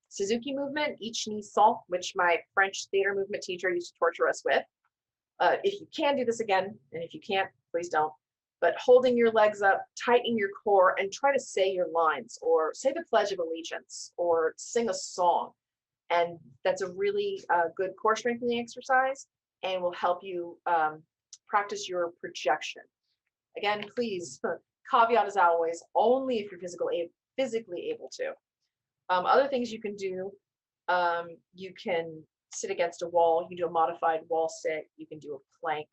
Suzuki movement, each knee saut, which my French theater movement teacher used to torture us with. If you can do this again, and if you can't, please don't. But holding your legs up, tightening your core, and try to say your lines, or say the Pledge of Allegiance, or sing a song. And that's a really good core strengthening exercise and will help you practice your projection. Again, please, caveat as always, only if you're physically able to. Other things you can do, you can sit against a wall, you can do a modified wall sit, you can do a plank.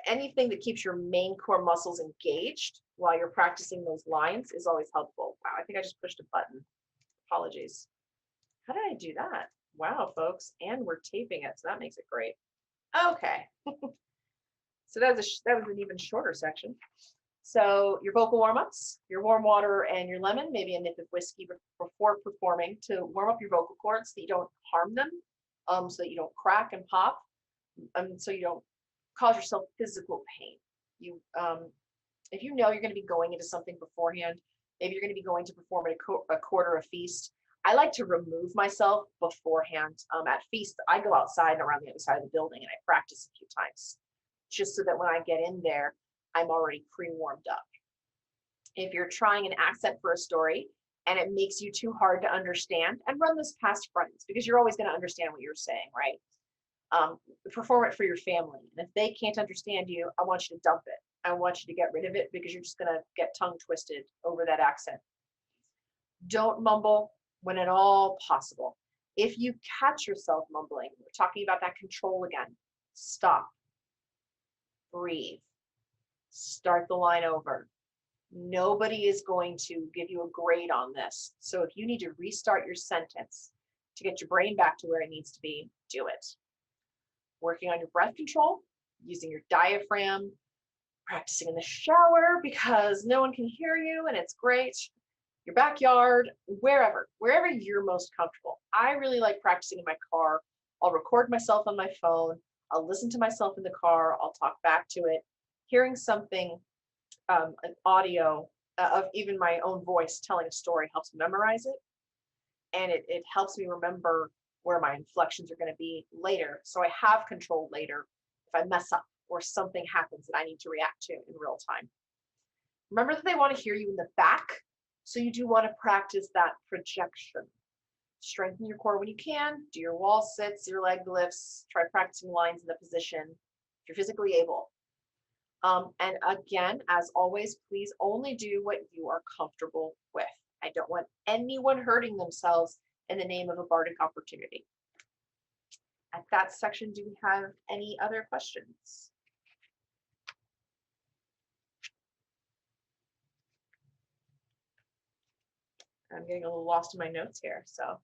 Anything that keeps your main core muscles engaged while you're practicing those lines is always helpful. Wow, I think I just pushed a button. Apologies. How did I do that? Wow, folks, and we're taping it, so that makes it great. Okay. So that was an even shorter section. So your vocal warm-ups, your warm water and your lemon, maybe a nip of whiskey before performing to warm up your vocal cords so that you don't harm them, so that you don't crack and pop, so you don't cause yourself physical pain. If you know you're going to be going into something beforehand, maybe you're going to be going to perform at a quarter of feast. I like to remove myself beforehand. At feast, I go outside and around the other side of the building and I practice a few times, just so that when I get in there, I'm already pre-warmed up. If you're trying an accent for a story and it makes you too hard to understand, and run this past friends, because you're always going to understand what you're saying, right? Perform it for your family. And if they can't understand you, I want you to dump it. I want you to get rid of it because you're just going to get tongue twisted over that accent. Don't mumble when at all possible. If you catch yourself mumbling, we're talking about that control again. Stop. Breathe. Start the line over. Nobody is going to give you a grade on this. So if you need to restart your sentence to get your brain back to where it needs to be, do it. Working on your breath control, using your diaphragm, practicing in the shower because no one can hear you and it's great. Your backyard, wherever you're most comfortable. I really like practicing in my car. I'll record myself on my phone. I'll listen to myself in the car. I'll talk back to it. Hearing something, an audio, of even my own voice telling a story helps me memorize it. And it helps me remember where my inflections are going to be later. So I have control later if I mess up or something happens that I need to react to in real time. Remember that they want to hear you in the back. So you do want to practice that projection. Strengthen your core when you can. Do your wall sits, your leg lifts. Try practicing lines in the position if you're physically able. And again, as always, please only do what you are comfortable with. I don't want anyone hurting themselves in the name of a bardic opportunity. At that section, do we have any other questions? I'm getting a little lost in my notes here, so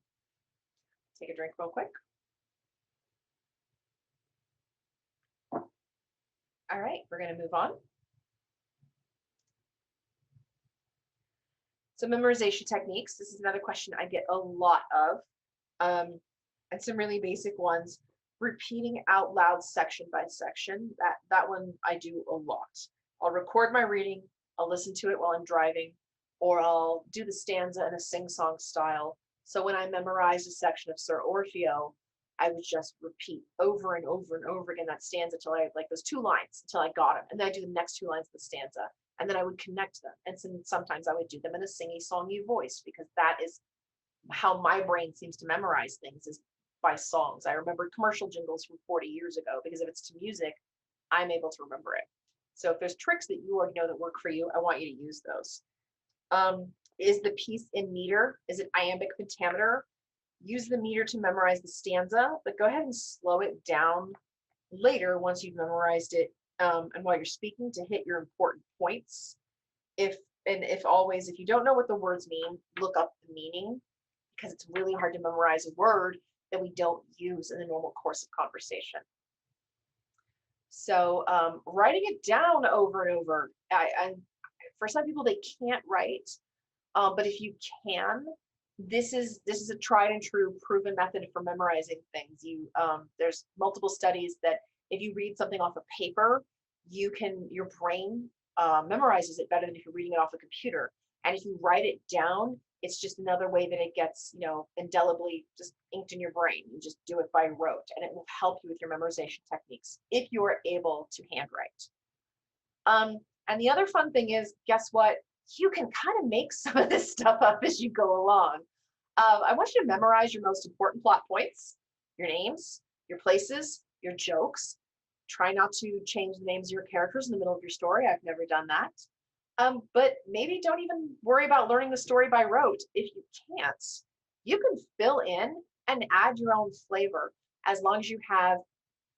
take a drink real quick. All right, we're going to move on. So memorization techniques. This is another question I get a lot of, and some really basic ones. Repeating out loud section by section. That one I do a lot. I'll record my reading. I'll listen to it while I'm driving, or I'll do the stanza in a sing-song style. So when I memorized a section of Sir Orfeo, I would just repeat over and over and over again that stanza till I like those 2 lines until I got them, and then I do the next 2 lines of the stanza. And then I would connect them. And sometimes I would do them in a singy-songy voice, because that is how my brain seems to memorize things, is by songs. I remember commercial jingles from 40 years ago, because if it's to music, I'm able to remember it. So if there's tricks that you already know that work for you, I want you to use those. Is the piece in meter? Is it iambic pentameter? Use the meter to memorize the stanza, but go ahead and slow it down later once you've memorized it. And while you're speaking, to hit your important points. If you don't know what the words mean, look up the meaning, because it's really hard to memorize a word that we don't use in the normal course of conversation. So writing it down over and over. For some people, they can't write, but if you can, this is a tried and true proven method for memorizing things. There's multiple studies that if you read something off of paper, your brain memorizes it better than if you're reading it off a computer. And if you write it down, it's just another way that it gets, indelibly just inked in your brain. You just do it by rote, and it will help you with your memorization techniques if you are able to handwrite. And the other fun thing is, guess what? You can kind of make some of this stuff up as you go along. I want you to memorize your most important plot points, your names, your places, your jokes. Try not to change the names of your characters in the middle of your story. I've never done that. But maybe don't even worry about learning the story by rote. If you can't, you can fill in and add your own flavor, as long as you have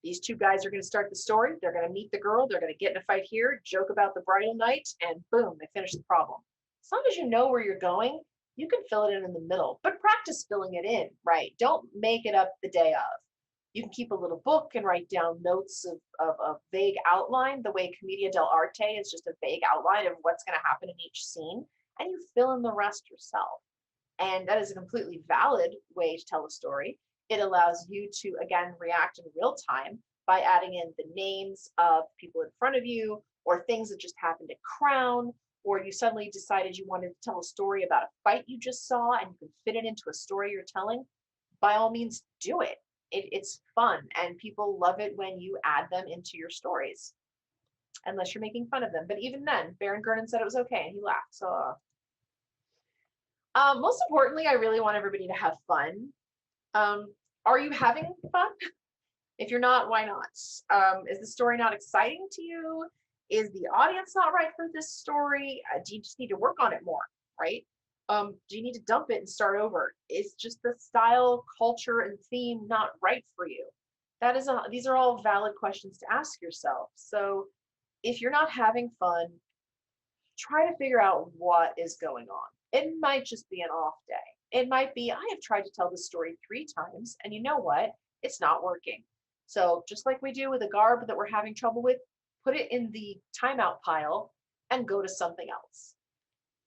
these 2 guys are going to start the story. They're going to meet the girl. They're going to get in a fight here, joke about the bridal night, and boom, they finish the problem. As long as you know where you're going, you can fill it in the middle, but practice filling it in, right? Don't make it up the day of. You can keep a little book and write down notes of a vague outline, the way Commedia dell'arte is just a vague outline of what's going to happen in each scene, and you fill in the rest yourself. And that is a completely valid way to tell a story. It allows you to, again, react in real time by adding in the names of people in front of you, or things that just happened at Crown, or you suddenly decided you wanted to tell a story about a fight you just saw and you can fit it into a story you're telling. By all means, do it. It's fun, and people love it when you add them into your stories, unless you're making fun of them. But even then, Baron Gernon said it was okay, and he laughed. So, most importantly, I really want everybody to have fun. Are you having fun? If you're not, why not? Is the story not exciting to you? Is the audience not right for this story? Do you just need to work on it more, right? Do you need to dump it and start over? Is just the style, culture, and theme not right for you? These are all valid questions to ask yourself. So if you're not having fun, try to figure out what is going on. It might just be an off day. It might be, I have tried to tell this story 3 times, and you know what? It's not working. So just like we do with a garb that we're having trouble with, put it in the timeout pile and go to something else.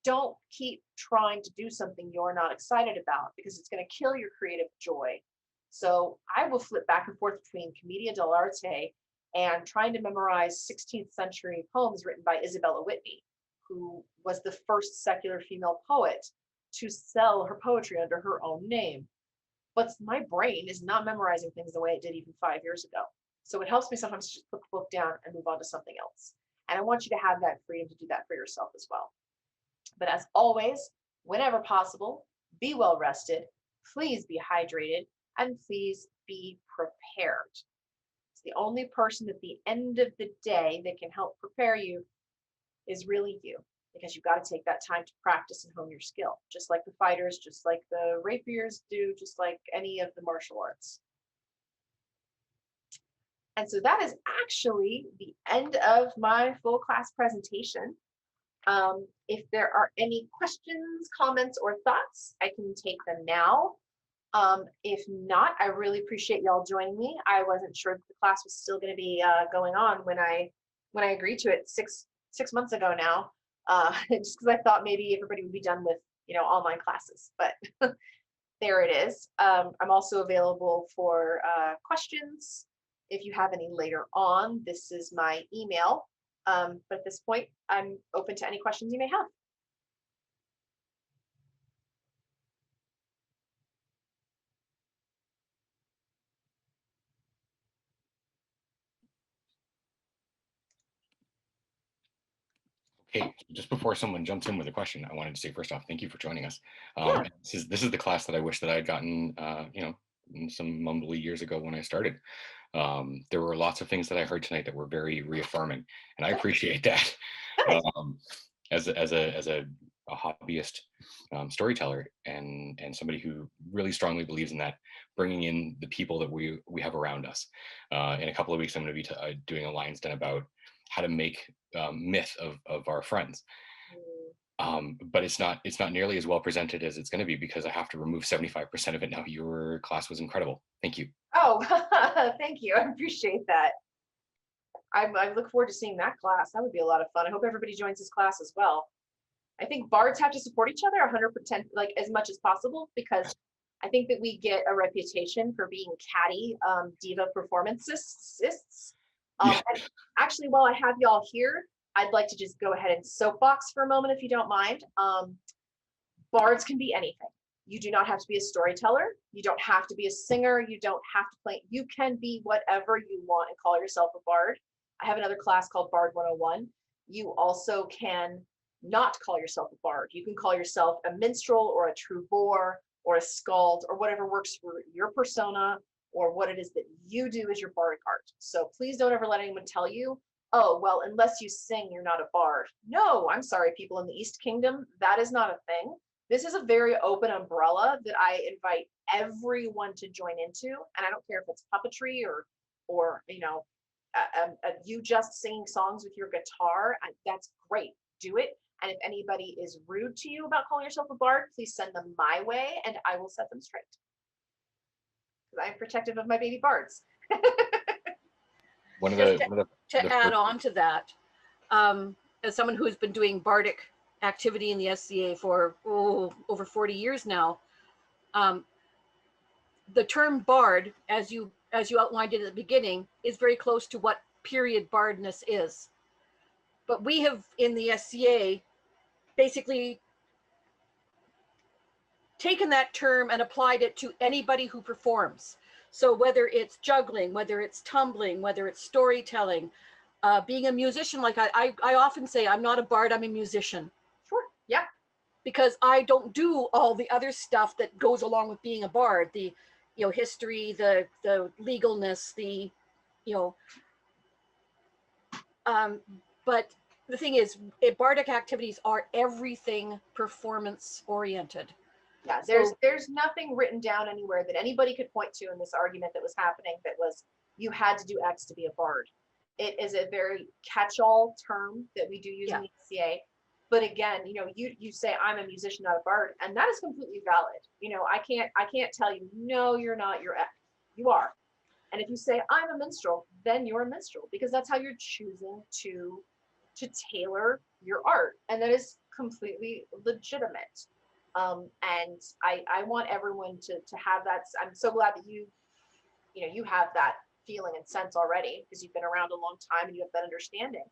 Don't keep trying to do something you're not excited about, because it's going to kill your creative joy. So I will flip back and forth between Commedia dell'arte and trying to memorize 16th century poems written by Isabella Whitney. who was the first secular female poet to sell her poetry under her own name. But my brain is not memorizing things the way it did even 5 years ago. So it helps me sometimes just put the book down and move on to something else. And I want you to have that freedom to do that for yourself as well. But as always, whenever possible, be well rested, please be hydrated, and please be prepared. It's the only person at the end of the day that can help prepare you is really you, because you've got to take that time to practice and hone your skill, just like the fighters, just like the rapiers do, just like any of the martial arts. And so that is actually the end of my full class presentation. If there are any questions, comments, or thoughts, I can take them now. If not, I really appreciate y'all joining me. I wasn't sure that the class was still going to be going on when I agreed to it six months ago now, just because I thought maybe everybody would be done with online classes, but there it is. I'm also available for questions if you have any later on. This is my email. But at this point, I'm open to any questions you may have. Okay, just before someone jumps in with a question, I wanted to say first off, thank you for joining us. Yeah. This is the class that I wish that I had gotten, some mumbly years ago when I started. There were lots of things that I heard tonight that were very reaffirming, and I appreciate that. As a hobbyist storyteller and somebody who really strongly believes in that, bringing in the people that we have around us. In a couple of weeks, I'm going to be doing a Lions Den about how to make myth of our friends. But it's not nearly as well presented as it's going to be because I have to remove 75% of it now. Your class was incredible. Thank you. Oh, thank you. I appreciate that. I look forward to seeing that class. That would be a lot of fun. I hope everybody joins this class as well. I think bards have to support each other 100%, like as much as possible, because I think that we get a reputation for being catty diva performancists. And actually, while I have y'all here, I'd like to just go ahead and soapbox for a moment, if you don't mind. Bards can be anything. You do not have to be a storyteller. You don't have to be a singer. You don't have to play. You can be whatever you want and call yourself a bard. I have another class called Bard 101. You also can not call yourself a bard. You can call yourself a minstrel or a troubadour or a skald or whatever works for your persona or what it is that you do as your bardic art. So please don't ever let anyone tell you, oh, well, unless you sing, you're not a bard. No, I'm sorry, people in the East Kingdom, that is not a thing. This is a very open umbrella that I invite everyone to join into. And I don't care if it's puppetry or you just singing songs with your guitar. That's great. Do it. And if anybody is rude to you about calling yourself a bard, please send them my way and I will set them straight. Because I'm protective of my baby bards. To add on to that, as someone who's been doing bardic activity in the SCA for over 40 years now, the term bard, as you outlined it at the beginning, is very close to what period bardness is. But we have in the SCA basically taken that term and applied it to anybody who performs. So whether it's juggling, whether it's tumbling, whether it's storytelling, being a musician, like I often say, I'm not a bard, I'm a musician. Sure, yeah. Because I don't do all the other stuff that goes along with being a bard, the history, the legalness, but the thing is, bardic activities are everything performance oriented. Yeah, there's nothing written down anywhere that anybody could point to in this argument that was happening that was you had to do X to be a bard. It is a very catch-all term that we do use in the SCA. But again, you say I'm a musician, not a bard, and that is completely valid. I can't tell you, no, you're not, you are. And if you say I'm a minstrel, then you're a minstrel because that's how you're choosing to tailor your art, and that is completely legitimate. And I want everyone to have that. I'm so glad that you have that feeling and sense already because you've been around a long time and you have that understanding.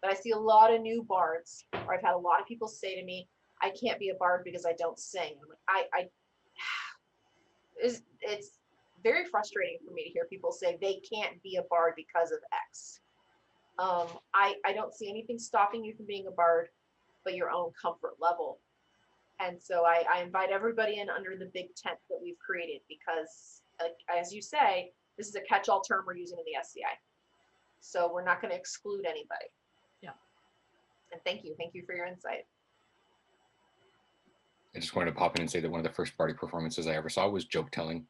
but I see a lot of new bards, or I've had a lot of people say to me, I can't be a bard because I don't sing. I'm like, it's very frustrating for me to hear people say they can't be a bard because of X. I don't see anything stopping you from being a bard but your own comfort level. And so I invite everybody in under the big tent that we've created, because as you say, this is a catch-all term we're using in the SCA. So we're not going to exclude anybody. Yeah. And thank you for your insight. I just wanted to pop in and say that one of the first bardic performances I ever saw was joke telling.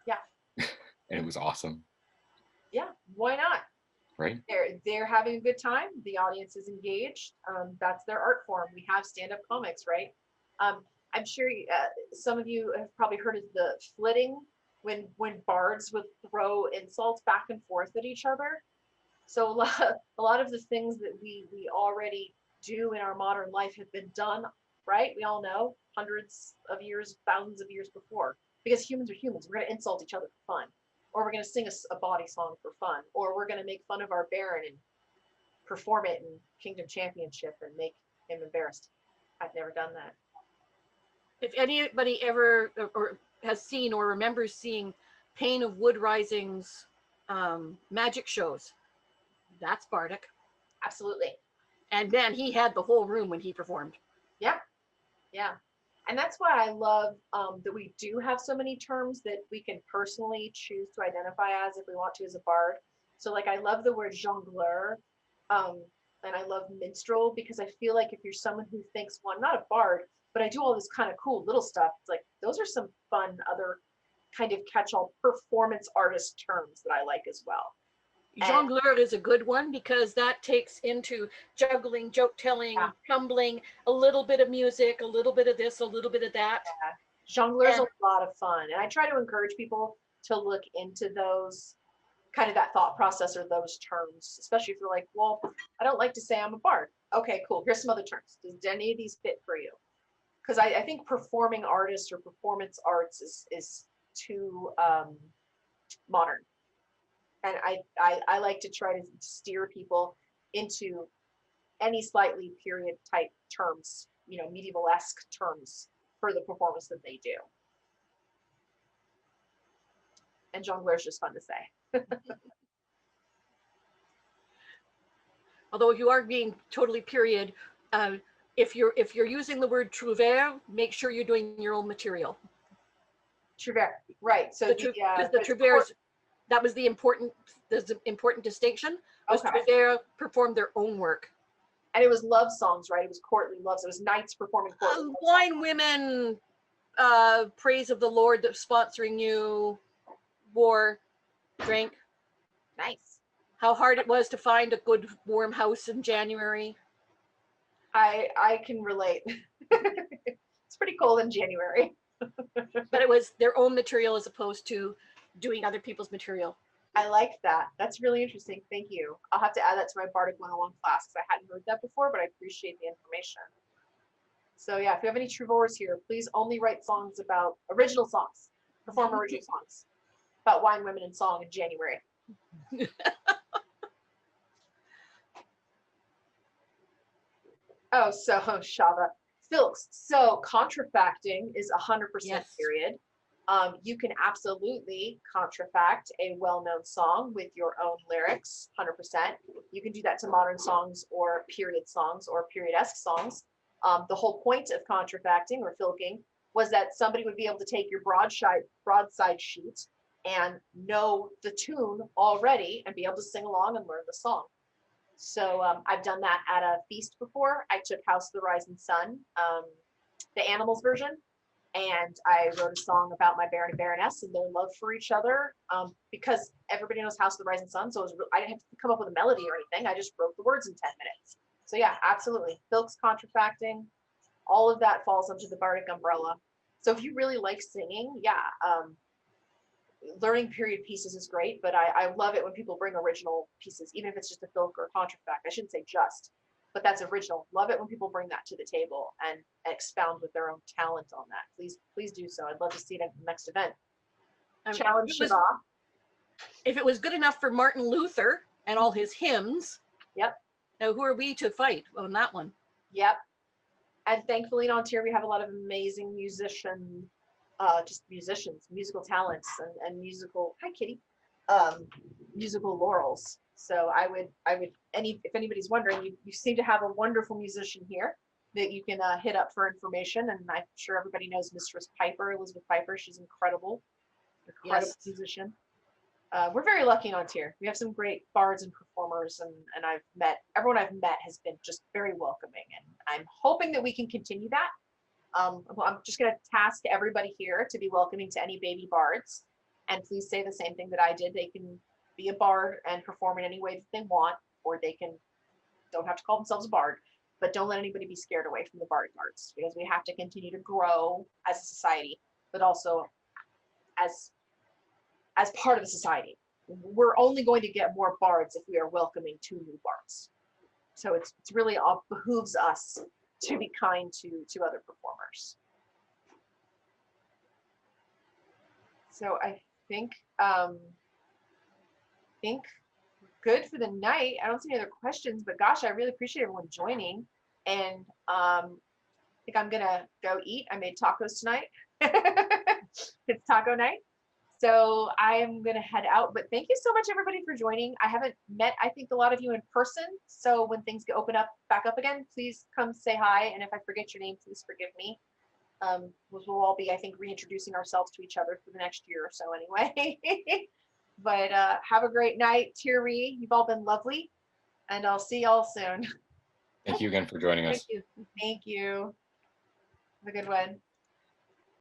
Yeah. And it was awesome. Yeah, why not? Right. They're having a good time. The audience is engaged. That's their art form. We have stand-up comics, right? I'm sure some of you have probably heard of the flitting, when bards would throw insults back and forth at each other. So a lot of the things that we already do in our modern life have been done, right? We all know hundreds of years, thousands of years before, because humans are humans. We're going to insult each other for fun, or we're going to sing a bawdy song for fun, or we're going to make fun of our Baron and perform it in Kingdom Championship and make him embarrassed. I've never done that. If anybody ever or has seen or remembers seeing Pain of Wood Rising's magic shows, that's bardic. Absolutely. And man, he had the whole room when he performed. Yeah. Yeah. And that's why I love that we do have so many terms that we can personally choose to identify as if we want to as a bard. So like I love the word jongleur, and I love minstrel, because I feel like if you're someone who thinks, well, I'm not a bard, but I do all this kind of cool little stuff, it's like those are some fun other kind of catch-all performance artist terms that I like as well. Jongleur is a good one, because that takes into juggling, joke telling, tumbling, a little bit of music, a little bit of this, a little bit of that. Yeah. Jongleur is a lot of fun. And I try to encourage people to look into those, kind of that thought process or those terms, especially if you're like, well, I don't like to say I'm a bard. Okay, cool. Here's some other terms. Does any of these fit for you? Because I think performing artists or performance arts is too modern. And I like to try to steer people into any slightly period type terms, medieval-esque terms for the performance that they do. And jongleur is just fun to say. Although if you are being totally period, if you're using the word trouvère, make sure you're doing your own material. Trouvère, right? So because the trouvères, that was the important distinction. Was trouvère performed their own work, and it was love songs, right? It was courtly loves. It was knights performing courtly wine women, praise of the Lord that's sponsoring you, war, drink. Nice. How hard it was to find a good warm house in January. I can relate. It's pretty cold in January. But it was their own material as opposed to doing other people's material. I like that. That's really interesting. Thank you. I'll have to add that to my Bardic 101 class, because I hadn't heard that before, but I appreciate the information. So yeah, if you have any trouveurs here, please only write songs about original songs. Perform original songs about wine, women, and song in January. Oh, so Shava. Filks. So contrafacting is 100% yes. period. You can absolutely contrafact a well-known song with your own lyrics, 100%. You can do that to modern songs or period songs or period-esque songs. The whole point of contrafacting or filking was that somebody would be able to take your broadside sheet and know the tune already and be able to sing along and learn the song. So I've done that at a feast before. I took House of the Rising Sun, the Animals version, and I wrote a song about my Baron and Baroness and their love for each other, because everybody knows House of the Rising Sun, so I didn't have to come up with a melody or anything. I just wrote the words in 10 minutes. So yeah, absolutely. Filks, contrafacting, all of that falls under the Bardic umbrella. So if you really like singing, yeah, learning period pieces is great, but I love it when people bring original pieces, even if it's just a filk or a contrafact. I shouldn't say just, but that's original. Love it when people bring that to the table and expound with their own talent on that. Please do so. I'd love to see it at the next event. Challenge Shiobhan. If it was good enough for Martin Luther and all his hymns, yep, Now, who are we to fight on that one? Yep. And thankfully in Ontario, we have a lot of amazing musicians, musical talents and musical, hi Kitty, musical laurels. So if anybody's wondering, you seem to have a wonderful musician here that you can hit up for information. And I'm sure everybody knows Mistress Piper, Elizabeth Piper. She's incredible Yes. musician. We're very lucky in Ontario. We have some great bards and performers, and everyone I've met has been just very welcoming, and I'm hoping that we can continue that. I'm just going to task everybody here to be welcoming to any baby bards, and please say the same thing that I did. They can be a bard and perform in any way that they want, or they don't have to call themselves a bard, but don't let anybody be scared away from the bardic arts, because we have to continue to grow as a society, but also as part of the society. We're only going to get more bards if we are welcoming 2 new bards. So it's really all behooves us to be kind to other performers. So I think we're good for the night. I don't see any other questions, but gosh, I really appreciate everyone joining. And I think I'm gonna go eat. I made tacos tonight. It's taco night. So I'm going to head out, but thank you so much everybody for joining. I haven't met, I think, a lot of you in person. So when things get back up again, please come say hi. And if I forget your name, please forgive me. We'll all be, I think, reintroducing ourselves to each other for the next year or so anyway. But have a great night. Thierry, you've all been lovely, and I'll see y'all soon. Thank you again for joining us. Thank you. Thank you. Have a good one.